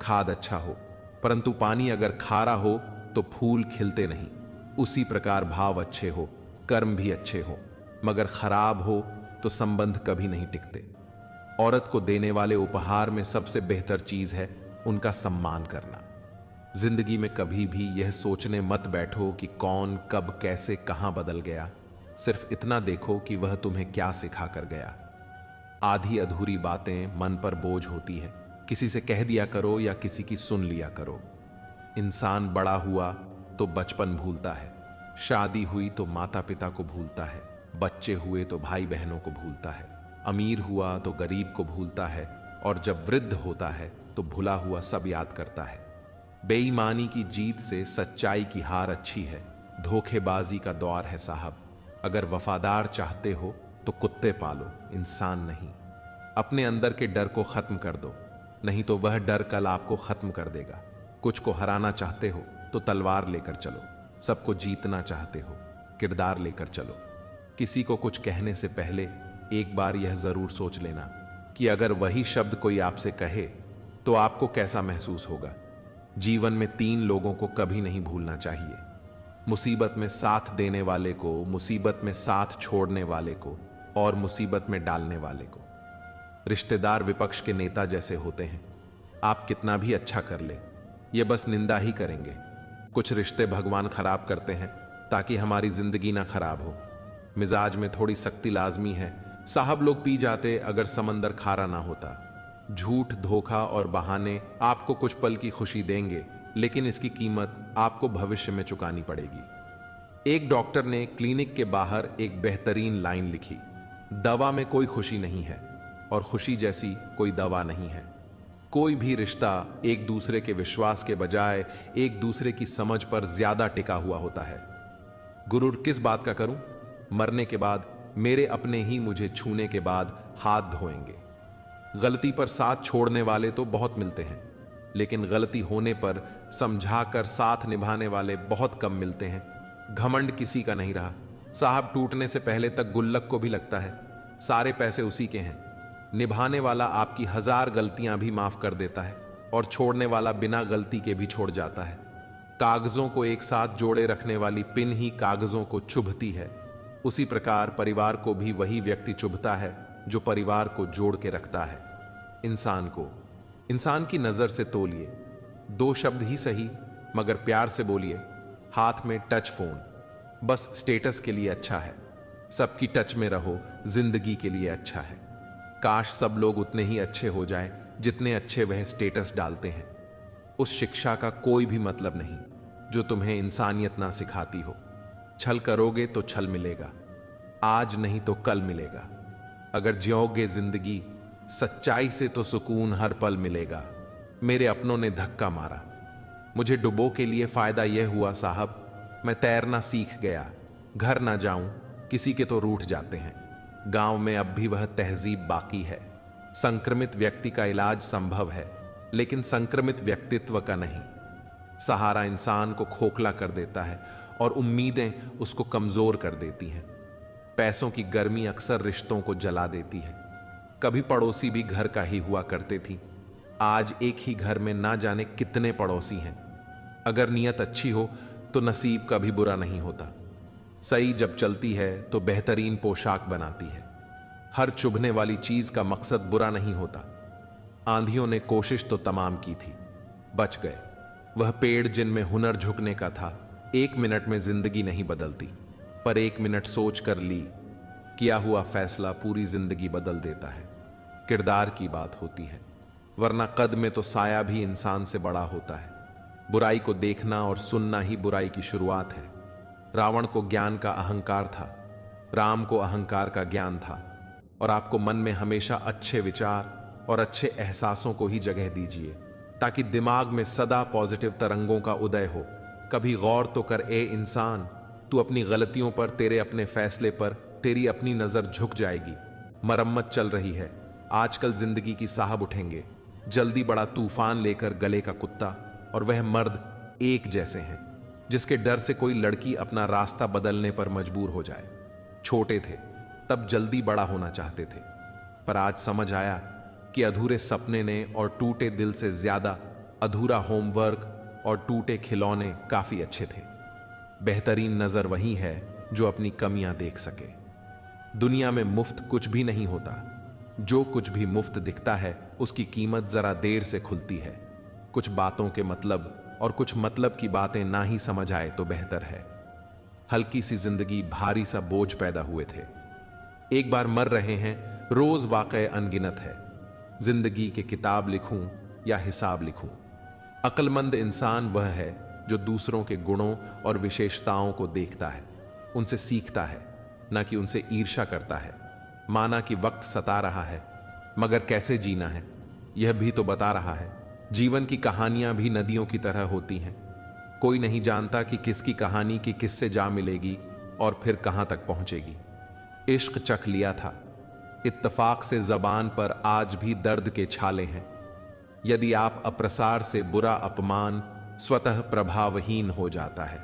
खाद अच्छा हो, परंतु पानी अगर खारा हो तो फूल खिलते नहीं। उसी प्रकार भाव अच्छे हो, कर्म भी अच्छे हो, मगर खराब हो तो संबंध कभी नहीं टिकते। औरत को देने वाले उपहार में सबसे बेहतर चीज है उनका सम्मान करना। जिंदगी में कभी भी यह सोचने मत बैठो कि कौन कब कैसे कहां बदल गया। सिर्फ इतना देखो कि वह तुम्हें क्या सिखा कर गया। आधी अधूरी बातें मन पर बोझ होती है, किसी से कह दिया करो या किसी की सुन लिया करो। इंसान बड़ा हुआ तो बचपन भूलता है, शादी हुई तो माता पिता को भूलता है, बच्चे हुए तो भाई बहनों को भूलता है, अमीर हुआ तो गरीब को भूलता है, और जब वृद्ध होता है तो भुला हुआ सब याद करता है। बेईमानी की जीत से सच्चाई की हार अच्छी है, धोखेबाजी का दौर है साहब। अगर वफादार चाहते हो तो कुत्ते पालो, इंसान नहीं। अपने अंदर के डर को खत्म कर दो, नहीं तो वह डर कल आपको खत्म कर देगा। कुछ को हराना चाहते हो तो तलवार लेकर चलो, सबको जीतना चाहते हो किरदार लेकर चलो। किसी को कुछ कहने से पहले एक बार यह जरूर सोच लेना कि अगर वही शब्द कोई आपसे कहे तो आपको कैसा महसूस होगा। जीवन में 3 लोगों को कभी नहीं भूलना चाहिए, मुसीबत में साथ देने वाले को, मुसीबत में साथ छोड़ने वाले को, और मुसीबत में डालने वाले को। रिश्तेदार विपक्ष के नेता जैसे होते हैं, आप कितना भी अच्छा कर ले ये बस निंदा ही करेंगे। कुछ रिश्ते भगवान खराब करते हैं ताकि हमारी जिंदगी ना खराब हो। मिजाज में थोड़ी सख्ती लाजमी है, साहब लोग पी जाते अगर समंदर खारा ना होता। झूठ, धोखा और बहाने आपको कुछ पल की खुशी देंगे, लेकिन इसकी कीमत आपको भविष्य में चुकानी पड़ेगी। एक डॉक्टर ने क्लिनिक के बाहर एक बेहतरीन लाइन लिखी, दवा में कोई खुशी नहीं है और खुशी जैसी कोई दवा नहीं है। कोई भी रिश्ता एक दूसरे के विश्वास के बजाय एक दूसरे की समझ पर ज्यादा टिका हुआ होता है। गुरूर किस बात का करूं? मरने के बाद मेरे अपने ही मुझे छूने के बाद हाथ धोएंगे। गलती पर साथ छोड़ने वाले तो बहुत मिलते हैं, लेकिन गलती होने पर समझाकर साथ निभाने वाले बहुत कम मिलते हैं। घमंड किसी का नहीं रहा, साहब टूटने से पहले तक गुल्लक को भी लगता है सारे पैसे उसी के हैं। निभाने वाला आपकी 1000 गलतियां भी माफ कर देता है और छोड़ने वाला बिना गलती के भी छोड़ जाता है। कागजों को एक साथ जोड़े रखने वाली पिन ही कागजों को चुभती है। उसी प्रकार परिवार को भी वही व्यक्ति चुभता है जो परिवार को जोड़ के रखता है। इंसान की नजर से तोलिए, 2 शब्द ही सही मगर प्यार से बोलिए। हाथ में टच फोन बस स्टेटस के लिए अच्छा है, सबकी टच में रहो, जिंदगी के लिए अच्छा है। काश सब लोग उतने ही अच्छे हो जाए जितने अच्छे वह स्टेटस डालते हैं। उस शिक्षा का कोई भी मतलब नहीं जो तुम्हें इंसानियत ना सिखाती हो। छल करोगे तो छल मिलेगा, आज नहीं तो कल मिलेगा। अगर जियोगे जिंदगी सच्चाई से तो सुकून हर पल मिलेगा। मेरे अपनों ने धक्का मारा, मुझे डुबो के लिए फायदा यह हुआ साहब, मैं तैरना सीख गया। घर ना जाऊं, किसी के तो रूठ जाते हैं। गांव में अब भी वह तहजीब बाकी है। संक्रमित व्यक्ति का इलाज संभव है, लेकिन संक्रमित व्यक्तित्व का नहीं। सहारा इंसान को खोखला कर देता है और उम्मीदें उसको कमजोर कर देती हैं। पैसों की गर्मी अक्सर रिश्तों को जला देती है। कभी पड़ोसी भी घर का ही हुआ करते थी, आज एक ही घर में ना जाने कितने पड़ोसी हैं। अगर नीयत अच्छी हो तो नसीब कभी बुरा नहीं होता। सही जब चलती है तो बेहतरीन पोशाक बनाती है। हर चुभने वाली चीज का मकसद बुरा नहीं होता। आंधियों ने कोशिश तो तमाम की थी, बच गए। वह पेड़ जिनमें हुनर झुकने का था, 1 मिनट में जिंदगी नहीं बदलती, पर 1 मिनट सोच कर ली किया हुआ फैसला पूरी जिंदगी बदल देता है। किरदार की बात होती है, वरना कद में तो साया भी इंसान से बड़ा होता है। बुराई को देखना और सुनना ही बुराई की शुरुआत है। रावण को ज्ञान का अहंकार था, राम को अहंकार का ज्ञान था। और आपको मन में हमेशा अच्छे विचार और अच्छे एहसासों को ही जगह दीजिए, ताकि दिमाग में सदा पॉजिटिव तरंगों का उदय हो। कभी गौर तो कर ए इंसान, तू अपनी गलतियों पर, तेरे अपने फैसले पर तेरी अपनी नजर झुक जाएगी। मरम्मत चल रही है, आजकल जिंदगी की साहब उठेंगे। जल्दी बड़ा तूफान लेकर गले का कुत्ता और वह मर्द एक जैसे हैं, जिसके डर से कोई लड़की अपना रास्ता बदलने पर मजबूर हो जाए। छोटे थे तब जल्दी बड़ा होना चाहते थे, पर आज समझ आया कि अधूरे सपने ने और टूटे दिल से ज्यादा अधूरा होमवर्क और टूटे खिलौने काफी अच्छे थे। बेहतरीन नजर वही है जो अपनी कमियां देख सके। दुनिया में मुफ्त कुछ भी नहीं होता। जो कुछ भी मुफ्त दिखता है उसकी कीमत जरा देर से खुलती है। कुछ बातों के मतलब और कुछ मतलब की बातें ना ही समझ आए तो बेहतर है। हल्की सी जिंदगी, भारी सा बोझ पैदा हुए थे। एक बार मर रहे हैं, रोज वाक़े अनगिनत है। जिंदगी के किताब लिखूं या हिसाब लिखूं। अक्लमंद इंसान वह है जो दूसरों के गुणों और विशेषताओं को देखता है, उनसे सीखता है, ना कि उनसे ईर्ष्या करता है। माना कि वक्त सता रहा है, मगर कैसे जीना है यह भी तो बता रहा है। जीवन की कहानियां भी नदियों की तरह होती हैं। कोई नहीं जानता कि किसकी कहानी की किससे जा मिलेगी और फिर कहां तक पहुंचेगी। इश्क चख लिया था, इत्तफाक से जबान पर आज भी दर्द के छाले हैं। यदि आप अप्रसार से बुरा अपमान स्वतः प्रभावहीन हो जाता है।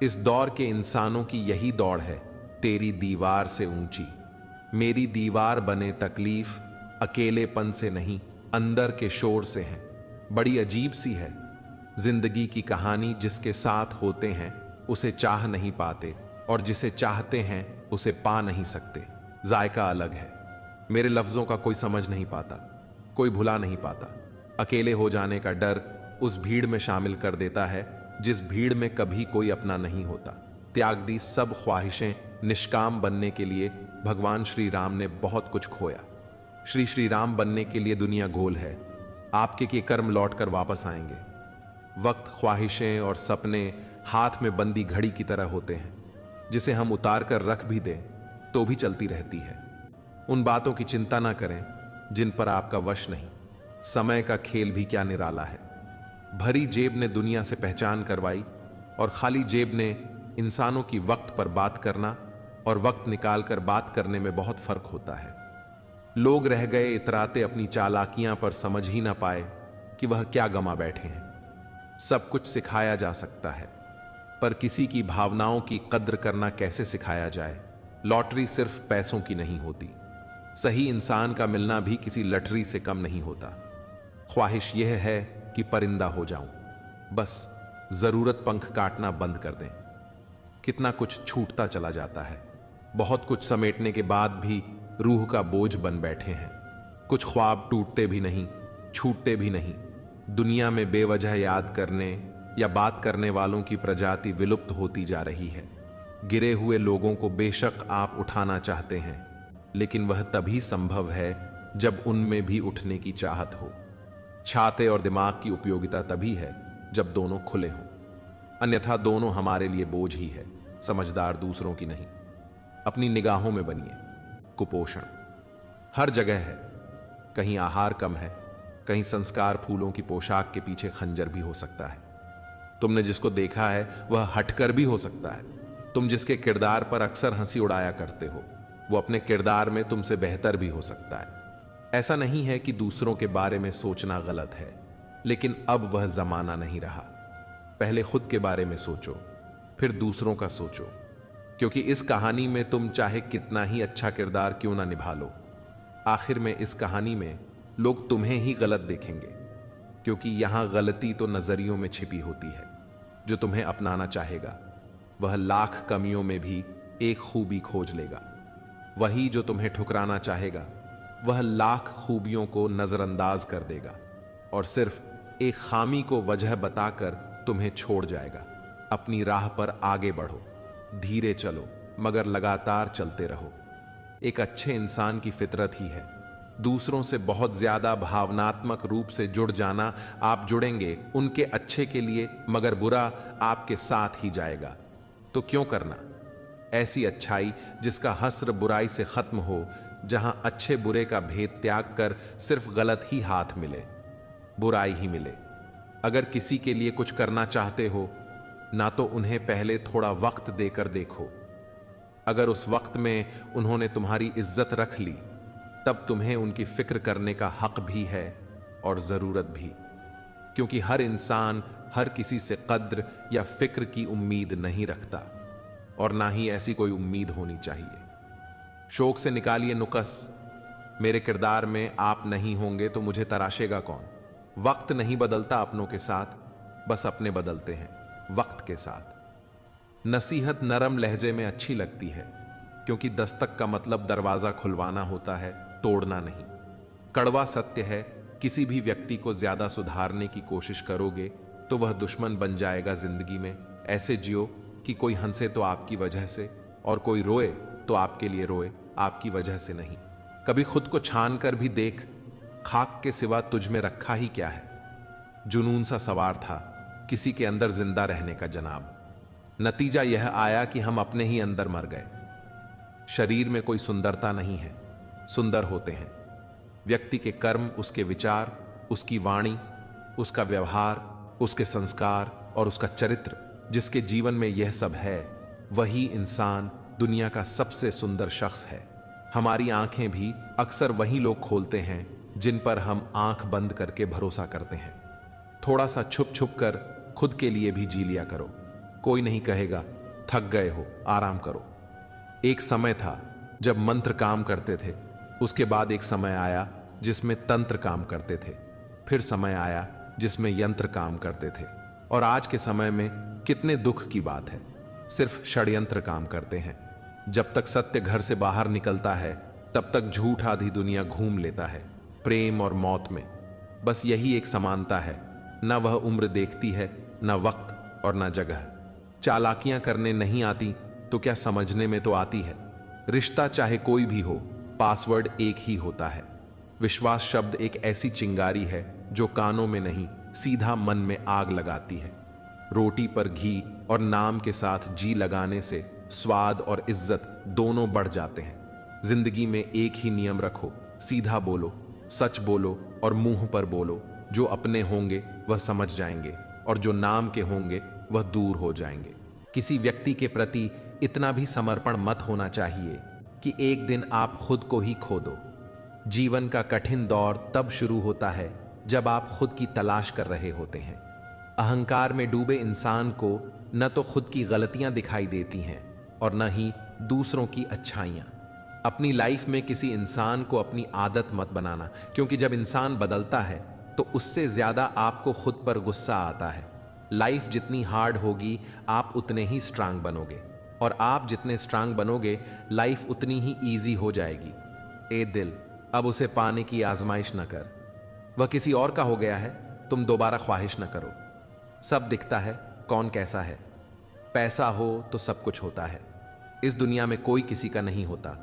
इस दौर के इंसानों की यही दौड़ है, तेरी दीवार से ऊंची। मेरी दीवार बने तकलीफ अकेलेपन से नहीं, अंदर के शोर से है। बड़ी अजीब सी है जिंदगी की कहानी। जिसके साथ होते हैं उसे चाह नहीं पाते, और जिसे चाहते हैं उसे पा नहीं सकते। जायका अलग है। मेरे लफ्जों का कोई समझ नहीं पाता, कोई भुला नहीं पाता। अकेले हो जाने का डर उस भीड़ में शामिल कर देता है जिस भीड़ में कभी कोई अपना नहीं होता। त्याग दी सब ख्वाहिशें निष्काम बनने के लिए भगवान श्री राम ने बहुत कुछ खोया। श्री राम बनने के लिए दुनिया गोल है। आपके के कर्म लौट कर वापस आएंगे। वक्त, ख्वाहिशें और सपने हाथ में बंदी घड़ी की तरह होते हैं, जिसे हम उतार कर रख भी दें तो भी चलती रहती है। उन बातों की चिंता ना करें जिन पर आपका वश नहीं। समय का खेल भी क्या निराला है। भरी जेब ने दुनिया से पहचान करवाई, और खाली जेब ने इंसानों की वक्त पर बात करना और वक्त निकाल कर बात करने में बहुत फर्क होता है। लोग रह गए इतराते अपनी चालाकियां पर, समझ ही ना पाए कि वह क्या गमा बैठे हैं। सब कुछ सिखाया जा सकता है, पर किसी की भावनाओं की कद्र करना कैसे सिखाया जाए। लॉटरी सिर्फ पैसों की नहीं होती, सही इंसान का मिलना भी किसी लटरी से कम नहीं होता। ख्वाहिश यह है कि परिंदा हो जाऊं, बस जरूरत पंख काटना बंद कर दें। कितना कुछ छूटता चला जाता है। बहुत कुछ समेटने के बाद भी रूह का बोझ बन बैठे हैं। कुछ ख्वाब टूटते भी नहीं, छूटते भी नहीं। दुनिया में बेवजह याद करने या बात करने वालों की प्रजाति विलुप्त होती जा रही है। गिरे हुए लोगों को बेशक आप उठाना चाहते हैं, लेकिन वह तभी संभव है जब उनमें भी उठने की चाहत हो। छाते और दिमाग की उपयोगिता तभी है जब दोनों खुले हों, अन्यथा दोनों हमारे लिए बोझ ही है, समझदार दूसरों की नहीं। अपनी निगाहों में बनिए। कुपोषण हर जगह है, कहीं आहार कम है, कहीं संस्कार फूलों की पोशाक के पीछे खंजर भी हो सकता है। तुमने जिसको देखा है वह हटकर भी हो सकता है। तुम जिसके किरदार पर अक्सर हंसी उड़ाया करते हो, वो अपने किरदार में तुमसे बेहतर भी हो सकता है। ऐसा नहीं है कि दूसरों के बारे में सोचना गलत है, लेकिन अब वह जमाना नहीं रहा। पहले खुद के बारे में सोचो, फिर दूसरों का सोचो, क्योंकि इस कहानी में तुम चाहे कितना ही अच्छा किरदार क्यों ना निभा लो, आखिर में इस कहानी में लोग तुम्हें ही गलत देखेंगे, क्योंकि यहां गलती तो नजरियों में छिपी होती है। जो तुम्हें अपनाना चाहेगा वह लाख कमियों में भी एक खूबी खोज लेगा। वही जो तुम्हें ठुकराना चाहेगा वह लाख खूबियों को नजरअंदाज कर देगा और सिर्फ एक खामी को वजह बताकर तुम्हें छोड़ जाएगा। अपनी राह पर आगे बढ़ो, धीरे चलो मगर लगातार चलते रहो। एक अच्छे इंसान की फितरत ही है दूसरों से बहुत ज्यादा भावनात्मक रूप से जुड़ जाना। आप जुड़ेंगे उनके अच्छे के लिए, मगर बुरा आपके साथ ही जाएगा। तो क्यों करना ऐसी अच्छाई जिसका हस्र बुराई से खत्म हो, जहां अच्छे बुरे का भेद त्याग कर सिर्फ गलत ही हाथ मिले, बुराई ही मिले। अगर किसी के लिए कुछ करना चाहते हो ना तो उन्हें पहले थोड़ा वक्त देकर देखो। अगर उस वक्त में उन्होंने तुम्हारी इज्जत रख ली, तब तुम्हें उनकी फिक्र करने का हक भी है और जरूरत भी, क्योंकि हर इंसान हर किसी से कद्र या फिक्र की उम्मीद नहीं रखता और ना ही ऐसी कोई उम्मीद होनी चाहिए। शोक से निकालिए नुकस, मेरे किरदार में आप नहीं होंगे तो मुझे तराशेगा कौन। वक्त नहीं बदलता अपनों के साथ, बस अपने बदलते हैं वक्त के साथ। नसीहत नरम लहजे में अच्छी लगती है, क्योंकि दस्तक का मतलब दरवाजा खुलवाना होता है, तोड़ना नहीं। कड़वा सत्य है, किसी भी व्यक्ति को ज्यादा सुधारने की कोशिश करोगे तो वह दुश्मन बन जाएगा जिंदगी में। ऐसे जियो कि कोई हंसे तो आपकी वजह से, और कोई रोए तो आपके लिए रोए, आपकी वजह से नहीं। कभी खुद को छान कर भी देख, खाक के सिवा तुझ में रखा ही क्या है। जुनून सा सवार था किसी के अंदर जिंदा रहने का जनाब। नतीजा यह आया कि हम अपने ही अंदर मर गए। शरीर में कोई सुंदरता नहीं है, सुंदर होते हैं व्यक्ति के कर्म, उसके विचार, उसकी वाणी, उसका व्यवहार, उसके संस्कार और उसका चरित्र। जिसके जीवन में यह सब है वही इंसान दुनिया का सबसे सुंदर शख्स है। हमारी आंखें भी अक्सर वही लोग खोलते हैं जिन पर हम आंख बंद करके भरोसा करते हैं। थोड़ा सा छुप छुप कर खुद के लिए भी जी लिया करो। कोई नहीं कहेगा थक गए हो, आराम करो। एक समय था जब मंत्र काम करते थे, उसके बाद एक समय आया जिसमें तंत्र काम करते थे, फिर समय आया जिसमें यंत्र काम करते थे, और आज के समय में कितने दुख की बात है, सिर्फ षड्यंत्र काम करते हैं। जब तक सत्य घर से बाहर निकलता है तब तक झूठ आधी दुनिया घूम लेता है। प्रेम और मौत में बस यही एक समानता है, न वह उम्र देखती है, न वक्त और न जगह। चालाकियां करने नहीं आती तो क्या समझने में तो आती है। रिश्ता चाहे कोई भी हो, पासवर्ड एक ही होता है। विश्वास शब्द एक ऐसी चिंगारी है जो कानों में नहीं सीधा मन में आग लगाती है। रोटी पर घी और नाम के साथ जी लगाने से स्वाद और इज्जत दोनों बढ़ जाते हैं। जिंदगी में एक ही नियम रखो, सीधा बोलो, सच बोलो और मुंह पर बोलो। जो अपने होंगे वह समझ जाएंगे और जो नाम के होंगे वह दूर हो जाएंगे। किसी व्यक्ति के प्रति इतना भी समर्पण मत होना चाहिए कि एक दिन आप खुद को ही खो दो। जीवन का कठिन दौर तब शुरू होता है जब आप खुद की तलाश कर रहे होते हैं। अहंकार में डूबे इंसान को न तो खुद की गलतियां दिखाई देती हैं और न ही दूसरों की अच्छाइयां। अपनी लाइफ में किसी इंसान को अपनी आदत मत बनाना, क्योंकि जब इंसान बदलता है तो उससे ज्यादा आपको खुद पर गुस्सा आता है। लाइफ जितनी हार्ड होगी आप उतने ही स्ट्रांग बनोगे, और आप जितने स्ट्रांग बनोगे लाइफ उतनी ही ईजी हो जाएगी। ए दिल, अब उसे पाने की आजमाइश न कर, वह किसी और का हो गया है, तुम दोबारा ख्वाहिश न करो। सब दिखता है कौन कैसा है, पैसा हो तो सब कुछ होता है। इस दुनिया में कोई किसी का नहीं होता।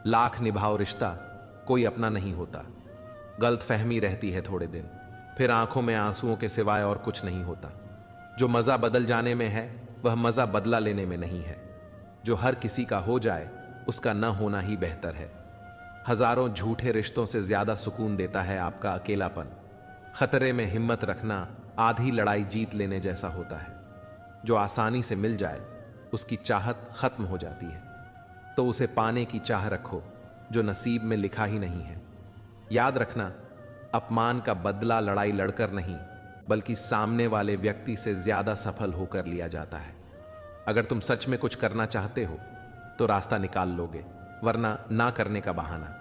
लाख निभाओ रिश्ता, कोई अपना नहीं होता। गलतफहमी रहती है थोड़े दिन, फिर आंखों में आंसुओं के सिवाय और कुछ नहीं होता। जो मज़ा बदल जाने में है वह मज़ा बदला लेने में नहीं है। जो हर किसी का हो जाए उसका न होना ही बेहतर है। हजारों झूठे रिश्तों से ज्यादा सुकून देता है आपका अकेलापन। खतरे में हिम्मत रखना आधी लड़ाई जीत लेने जैसा होता है। जो आसानी से मिल जाए उसकी चाहत खत्म हो जाती है, तो उसे पाने की चाह रखो जो नसीब में लिखा ही नहीं है। याद रखना, अपमान का बदला लड़ाई लड़कर नहीं बल्कि सामने वाले व्यक्ति से ज्यादा सफल होकर लिया जाता है। अगर तुम सच में कुछ करना चाहते हो तो रास्ता निकाल लोगे, वरना ना करने का बहाना।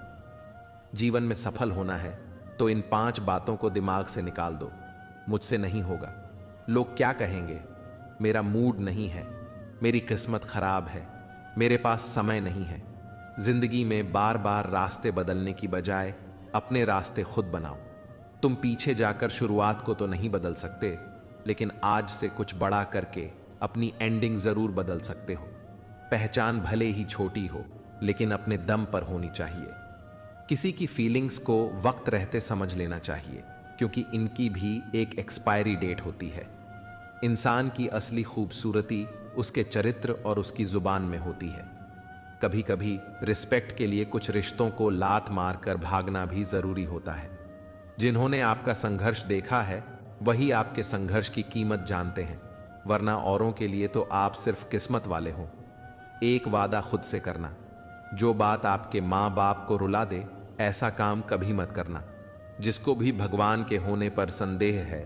जीवन में सफल होना है तो इन 5 बातों को दिमाग से निकाल दो। मुझसे नहीं होगा, लोग क्या कहेंगे, मेरा मूड नहीं है, मेरी किस्मत खराब है, मेरे पास समय नहीं है। जिंदगी में बार बार रास्ते बदलने की बजाय अपने रास्ते खुद बनाओ। तुम पीछे जाकर शुरुआत को तो नहीं बदल सकते, लेकिन आज से कुछ बड़ा करके अपनी एंडिंग जरूर बदल सकते हो। पहचान भले ही छोटी हो लेकिन अपने दम पर होनी चाहिए। किसी की फीलिंग्स को वक्त रहते समझ लेना चाहिए, क्योंकि इनकी भी एक एक्सपायरी डेट होती है। इंसान की असली खूबसूरती उसके चरित्र और उसकी जुबान में होती है। कभी कभी रिस्पेक्ट के लिए कुछ रिश्तों को लात मारकर भागना भी जरूरी होता है। जिन्होंने आपका संघर्ष देखा है वही आपके संघर्ष की कीमत जानते हैं, वरना औरों के लिए तो आप सिर्फ किस्मत वाले हो। एक वादा खुद से करना, जो बात आपके माँ बाप को रुला दे ऐसा काम कभी मत करना। जिसको भी भगवान के होने पर संदेह है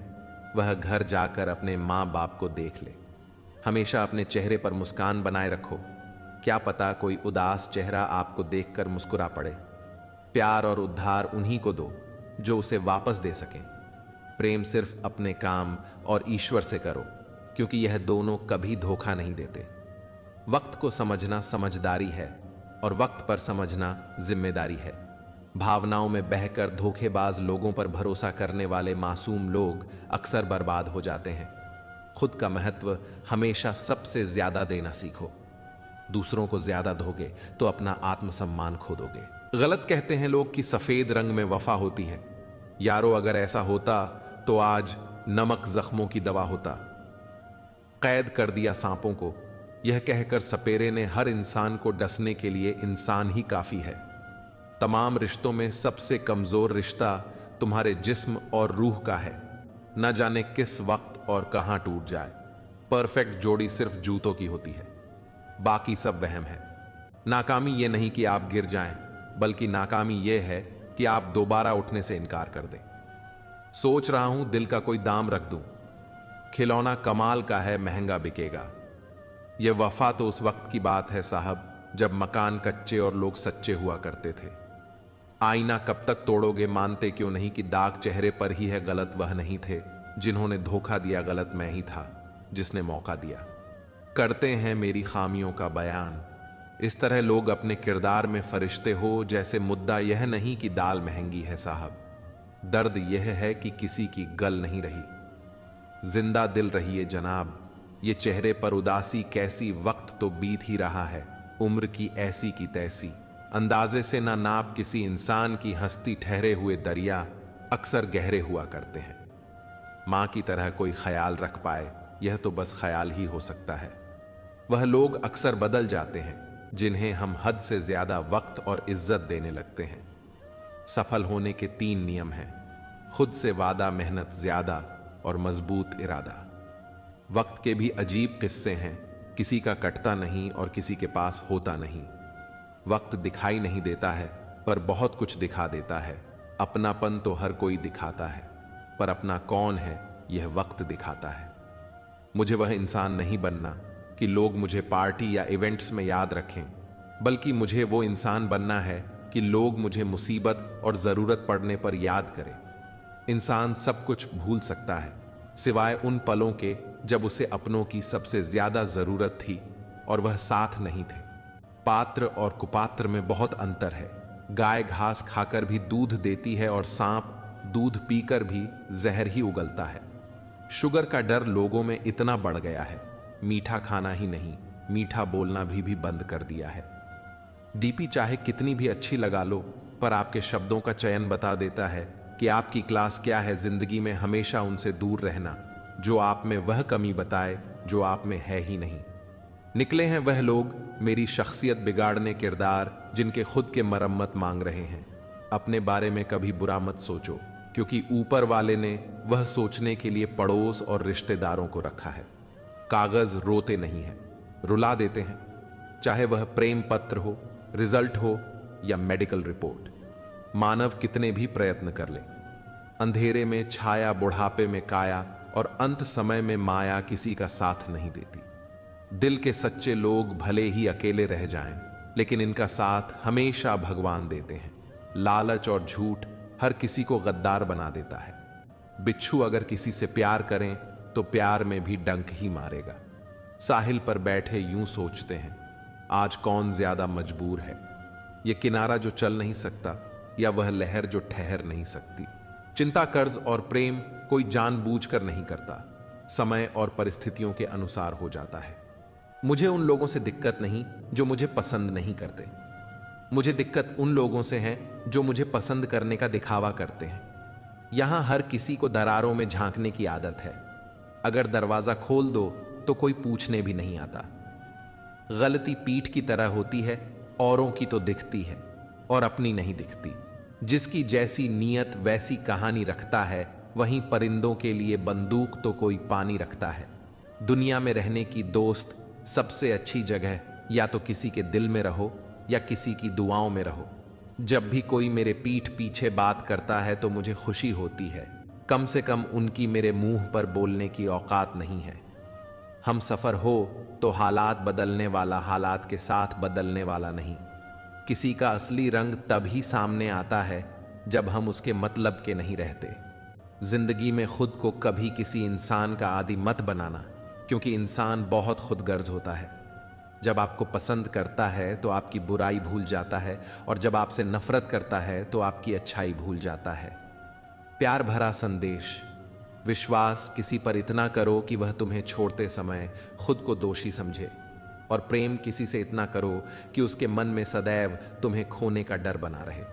वह घर जाकर अपने माँ बाप को देख ले। हमेशा अपने चेहरे पर मुस्कान बनाए रखो, क्या पता कोई उदास चेहरा आपको देखकर मुस्कुरा पड़े। प्यार और उद्धार उन्हीं को दो जो उसे वापस दे सकें। प्रेम सिर्फ अपने काम और ईश्वर से करो, क्योंकि यह दोनों कभी धोखा नहीं देते। वक्त को समझना समझदारी है और वक्त पर समझना जिम्मेदारी है। भावनाओं में बहकर धोखेबाज लोगों पर भरोसा करने वाले मासूम लोग अक्सर बर्बाद हो जाते हैं। खुद का महत्व हमेशा सबसे ज्यादा देना सीखो। दूसरों को ज्यादा दोगे तो अपना आत्मसम्मान खो दोगे। गलत कहते हैं लोग कि सफेद रंग में वफा होती है। यारो, अगर ऐसा होता तो आज नमक जख्मों की दवा होता। कैद कर दिया सांपों को, यह कहकर सपेरे ने हर इंसान को डसने के लिए इंसान ही काफी है। तमाम रिश्तों में सबसे कमजोर रिश्ता तुम्हारे जिस्म और रूह का है। न जाने किस वक्त और कहां टूट जाए। परफेक्ट जोड़ी सिर्फ जूतों की होती है, बाकी सब वहम है। नाकामी यह नहीं कि आप गिर जाएं, बल्कि नाकामी यह है कि आप दोबारा उठने से इनकार कर दें। सोच रहा हूं दिल का कोई दाम रख दूं। खिलौना कमाल का है, महंगा बिकेगा। यह वफा तो उस वक्त की बात है साहब, जब मकान कच्चे और लोग सच्चे हुआ करते थे। आईना कब तक तोड़ोगे, मानते क्यों नहीं कि दाग चेहरे पर ही है, गलत वह नहीं थे जिन्होंने धोखा दिया, गलत मैं ही था जिसने मौका दिया। करते हैं मेरी खामियों का बयान। इस तरह लोग अपने किरदार में फरिश्ते हो जैसे मुद्दा यह नहीं कि दाल महंगी है साहब, दर्द यह है कि किसी की गल नहीं रही। जिंदा दिल रहिए जनाब, ये चेहरे पर उदासी कैसी, वक्त तो बीत ही रहा है, उम्र की ऐसी की तैसी। अंदाजे से ना नाप किसी इंसान की हस्ती, ठहरे हुए दरिया अक्सर गहरे हुआ करते हैं। मां की तरह कोई ख्याल रख पाए यह तो बस ख्याल ही हो सकता है। वह लोग अक्सर बदल जाते हैं जिन्हें हम हद से ज्यादा वक्त और इज्जत देने लगते हैं। सफल होने के 3 नियम हैं: खुद से वादा, मेहनत ज्यादा और मजबूत इरादा। वक्त के भी अजीब किस्से हैं, किसी का कटता नहीं और किसी के पास होता नहीं। वक्त दिखाई नहीं देता है पर बहुत कुछ दिखा देता है। अपनापन तो हर कोई दिखाता है, पर अपना कौन है यह वक्त दिखाता है। मुझे वह इंसान नहीं बनना कि लोग मुझे पार्टी या इवेंट्स में याद रखें, बल्कि मुझे वो इंसान बनना है कि लोग मुझे मुसीबत और ज़रूरत पड़ने पर याद करें। इंसान सब कुछ भूल सकता है सिवाय उन पलों के जब उसे अपनों की सबसे ज्यादा जरूरत थी और वह साथ नहीं थे। पात्र और कुपात्र में बहुत अंतर है। गाय घास खाकर भी दूध देती है और सांप दूध पीकर भी जहर ही उगलता है। शुगर का डर लोगों में इतना बढ़ गया है, मीठा खाना ही नहीं, मीठा बोलना भी बंद कर दिया है। डीपी चाहे कितनी भी अच्छी लगा लो, पर आपके शब्दों का चयन बता देता है कि आपकी क्लास क्या है। जिंदगी में हमेशा उनसे दूर रहना जो आप में वह कमी बताए जो आप में है ही नहीं। निकले हैं वह लोग मेरी शख्सियत बिगाड़ने किरदार, जिनके खुद के मरम्मत मांग रहे हैं। अपने बारे में कभी बुरा मत सोचो, क्योंकि ऊपर वाले ने वह सोचने के लिए पड़ोस और रिश्तेदारों को रखा है। कागज रोते नहीं है, रुला देते हैं, चाहे वह प्रेम पत्र हो, रिजल्ट हो या मेडिकल रिपोर्ट। मानव कितने भी प्रयत्न कर ले, अंधेरे में छाया, बुढ़ापे में काया और अंत समय में माया किसी का साथ नहीं देती। दिल के सच्चे लोग भले ही अकेले रह जाएं, लेकिन इनका साथ हमेशा भगवान देते हैं। लालच और झूठ हर किसी को गद्दार बना देता है। बिच्छू अगर किसी से प्यार करें तो प्यार में भी डंक ही मारेगा। साहिल पर बैठे यूं सोचते हैं, आज कौन ज्यादा मजबूर है, ये किनारा जो चल नहीं सकता या वह लहर जो ठहर नहीं सकती। चिंता, कर्ज और प्रेम कोई जानबूझकर नहीं करता, समय और परिस्थितियों के अनुसार हो जाता है। मुझे उन लोगों से दिक्कत नहीं जो मुझे पसंद नहीं करते। मुझे दिक्कत उन लोगों से है जो मुझे पसंद करने का दिखावा करते हैं। यहां हर किसी को दरारों में झांकने की आदत है। अगर दरवाजा खोल दो तो कोई पूछने भी नहीं आता। गलती पीठ की तरह होती है, औरों की तो दिखती है और अपनी नहीं दिखती। जिसकी जैसी नीयत वैसी कहानी रखता है, वहीं परिंदों के लिए बंदूक तो कोई पानी रखता है। दुनिया में रहने की दोस्त सबसे अच्छी जगह या तो किसी के दिल में रहो या किसी की दुआओं में रहो। जब भी कोई मेरे पीठ पीछे बात करता है तो मुझे खुशी होती है, कम से कम उनकी मेरे मुंह पर बोलने की औकात नहीं है। हम सफर हो तो हालात बदलने वाला, हालात के साथ बदलने वाला नहीं। किसी का असली रंग तभी सामने आता है जब हम उसके मतलब के नहीं रहते। जिंदगी में खुद को कभी किसी इंसान का आदी मत बनाना, क्योंकि इंसान बहुत खुदगर्ज होता है। जब आपको पसंद करता है तो आपकी बुराई भूल जाता है, और जब आपसे नफरत करता है तो आपकी अच्छाई भूल जाता है। प्यार भरा संदेश, विश्वास किसी पर इतना करो कि वह तुम्हें छोड़ते समय खुद को दोषी समझे, और प्रेम किसी से इतना करो कि उसके मन में सदैव तुम्हें खोने का डर बना रहे।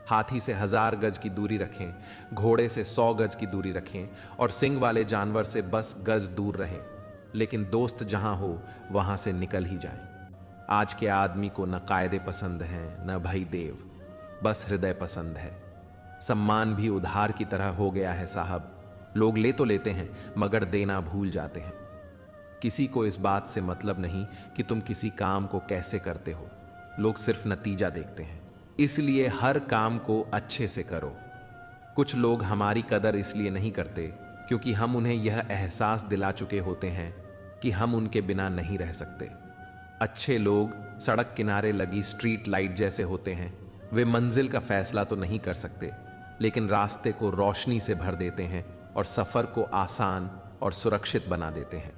हाथी से 1000 गज की दूरी रखें, घोड़े से 100 गज की दूरी रखें और सिंग वाले जानवर से बस गज दूर रहें, लेकिन दोस्त जहां हो वहां से निकल ही जाएं। आज के आदमी को न कायदे पसंद हैं न भाई देव, बस हृदय पसंद है। सम्मान भी उधार की तरह हो गया है साहब। लोग ले तो लेते हैं मगर देना भूल जाते हैं। किसी को इस बात से मतलब नहीं कि तुम किसी काम को कैसे करते हो, लोग सिर्फ नतीजा देखते हैं। इसलिए हर काम को अच्छे से करो। कुछ लोग हमारी कदर इसलिए नहीं करते क्योंकि हम उन्हें यह एहसास दिला चुके होते हैं कि हम उनके बिना नहीं रह सकते। अच्छे लोग सड़क किनारे लगी स्ट्रीट लाइट जैसे होते हैं। वे मंजिल का फैसला तो नहीं कर सकते, लेकिन रास्ते को रोशनी से भर देते हैं और सफर को आसान और सुरक्षित बना देते हैं।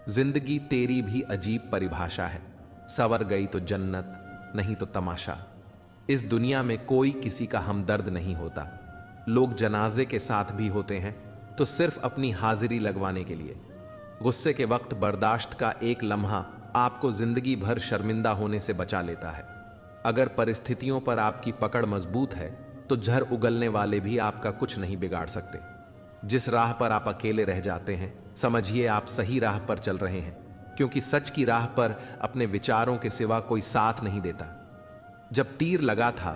जिंदगी तेरी भी अजीब परिभाषा है। सवर गई तो जन्नत, नहीं तो तमाशा। इस दुनिया में कोई किसी का हमदर्द नहीं होता। लोग जनाजे के साथ भी होते हैं तो सिर्फ अपनी हाजिरी लगवाने के लिए। गुस्से के वक्त बर्दाश्त का एक लम्हा आपको जिंदगी भर शर्मिंदा होने से बचा लेता है। अगर परिस्थितियों पर आपकी पकड़ मजबूत है तो झर उगलने वाले भी आपका कुछ नहीं बिगाड़ सकते। जिस राह पर आप अकेले रह जाते हैं, समझिए आप सही राह पर चल रहे हैं, क्योंकि सच की राह पर अपने विचारों के सिवा कोई साथ नहीं देता। जब तीर लगा था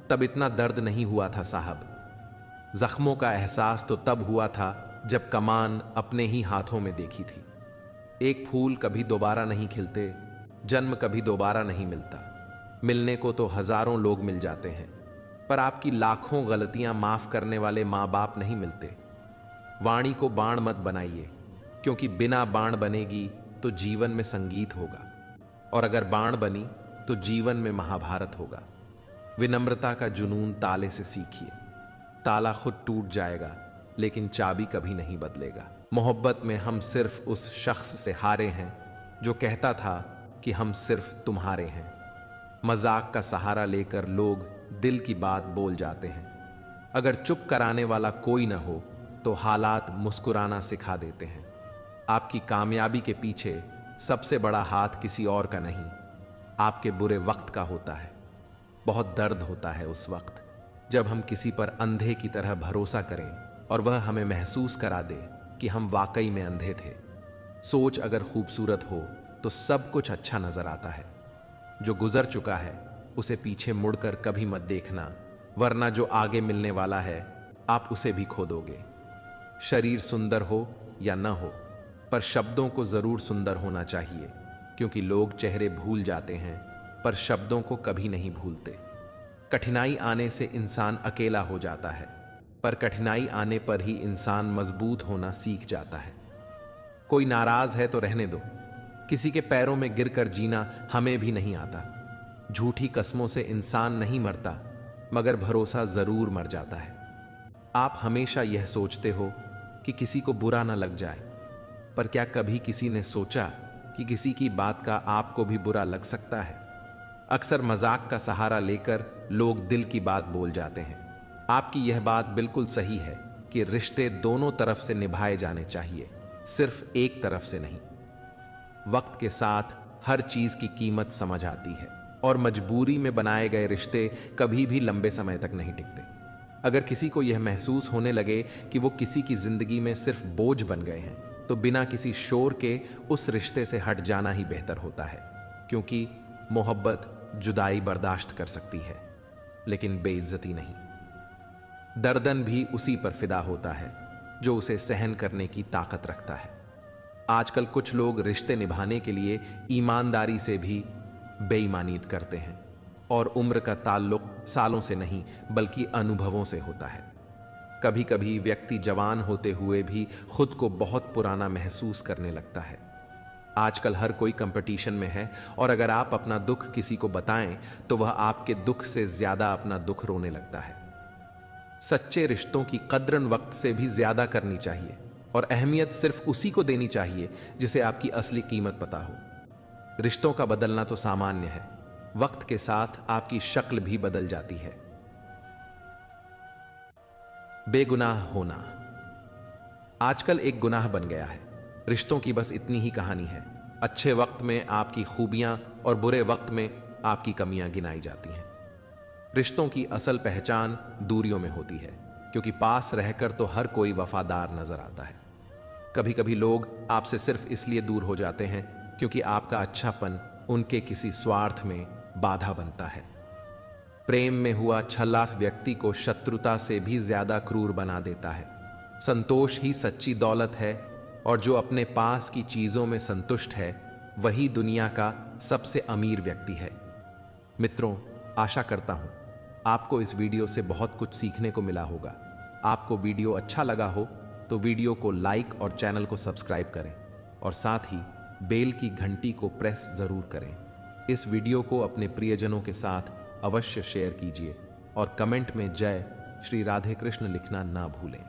तब इतना दर्द नहीं हुआ था साहब। जख्मों का एहसास तो तब हुआ था जब कमान अपने ही हाथों में देखी थी। एक फूल कभी दोबारा नहीं खिलते, जन्म कभी दोबारा नहीं मिलता। मिलने को तो हजारों लोग मिल जाते हैं, पर आपकी लाखों गलतियां माफ करने वाले माँ बाप नहीं मिलते। वाणी को बाण मत बनाइए, क्योंकि बिना बाण बनेगी तो जीवन में संगीत होगा, और अगर बाण बनी तो जीवन में महाभारत होगा। विनम्रता का जुनून ताले से सीखिए। ताला खुद टूट जाएगा लेकिन चाबी कभी नहीं बदलेगा। मोहब्बत में हम सिर्फ उस शख्स से हारे हैं जो कहता था कि हम सिर्फ तुम्हारे हैं। मजाक का सहारा लेकर लोग दिल की बात बोल जाते हैं। अगर चुप कराने वाला कोई न हो तो हालात मुस्कुराना सिखा देते हैं। आपकी कामयाबी के पीछे सबसे बड़ा हाथ किसी और का नहीं, आपके बुरे वक्त का होता है। बहुत दर्द होता है उस वक्त जब हम किसी पर अंधे की तरह भरोसा करें और वह हमें महसूस करा दे कि हम वाकई में अंधे थे। सोच अगर खूबसूरत हो तो सब कुछ अच्छा नजर आता है। जो गुजर चुका है उसे पीछे मुड़कर कभी मत देखना, वरना जो आगे मिलने वाला है आप उसे भी खो दोगे। शरीर सुंदर हो या न हो, पर शब्दों को जरूर सुंदर होना चाहिए, क्योंकि लोग चेहरे भूल जाते हैं पर शब्दों को कभी नहीं भूलते। कठिनाई आने से इंसान अकेला हो जाता है, पर कठिनाई आने पर ही इंसान मजबूत होना सीख जाता है। कोई नाराज है तो रहने दो, किसी के पैरों में गिरकर जीना हमें भी नहीं आता। झूठी कस्मों से इंसान नहीं मरता, मगर भरोसा जरूर मर जाता है। आप हमेशा यह सोचते हो कि किसी को बुरा ना लग जाए, पर क्या कभी किसी ने सोचा कि किसी की बात का आपको भी बुरा लग सकता है? अक्सर मजाक का सहारा लेकर लोग दिल की बात बोल जाते हैं। आपकी यह बात बिल्कुल सही है कि रिश्ते दोनों तरफ से निभाए जाने चाहिए, सिर्फ एक तरफ से नहीं। वक्त के साथ हर चीज की कीमत समझ आती है और मजबूरी में बनाए गए रिश्ते कभी भी लंबे समय तक नहीं टिकते। अगर किसी को यह महसूस होने लगे कि वो किसी की जिंदगी में सिर्फ बोझ बन गए हैं, तो बिना किसी शोर के उस रिश्ते से हट जाना ही बेहतर होता है, क्योंकि मोहब्बत जुदाई बर्दाश्त कर सकती है, लेकिन बेइज्जती नहीं। दर्दन भी उसी पर फिदा होता है जो उसे सहन करने की ताकत रखता है। आजकल कुछ लोग रिश्ते निभाने के लिए ईमानदारी से भी बेईमानी करते हैं, और उम्र का ताल्लुक सालों से नहीं बल्कि अनुभवों से होता है। कभी कभी व्यक्ति जवान होते हुए भी खुद को बहुत पुराना महसूस करने लगता है। आजकल हर कोई कंपटीशन में है, और अगर आप अपना दुख किसी को बताएं तो वह आपके दुख से ज्यादा अपना दुख रोने लगता है। सच्चे रिश्तों की कद्रन वक्त से भी ज्यादा करनी चाहिए, और अहमियत सिर्फ उसी को देनी चाहिए जिसे आपकी असली कीमत पता हो। रिश्तों का बदलना तो सामान्य है, वक्त के साथ आपकी शक्ल भी बदल जाती है। बेगुनाह होना आजकल एक गुनाह बन गया है। रिश्तों की बस इतनी ही कहानी है। अच्छे वक्त में आपकी खूबियां और बुरे वक्त में आपकी कमियां गिनाई जाती हैं। रिश्तों की असल पहचान दूरियों में होती है, क्योंकि पास रहकर तो हर कोई वफादार नजर आता है। कभी कभी लोग आपसे सिर्फ इसलिए दूर हो जाते हैं क्योंकि आपका अच्छापन उनके किसी स्वार्थ में बाधा बनता है। प्रेम में हुआ छल व्यक्ति को शत्रुता से भी ज्यादा क्रूर बना देता है। संतोष ही सच्ची दौलत है, और जो अपने पास की चीजों में संतुष्ट है वही दुनिया का सबसे अमीर व्यक्ति है। मित्रों, आशा करता हूं आपको इस वीडियो से बहुत कुछ सीखने को मिला होगा। आपको वीडियो अच्छा लगा हो तो वीडियो को लाइक और चैनल को सब्सक्राइब करें, और साथ ही बेल की घंटी को प्रेस जरूर करें। इस वीडियो को अपने प्रियजनों के साथ अवश्य शेयर कीजिए, और कमेंट में जय श्री राधे कृष्ण लिखना ना भूलें।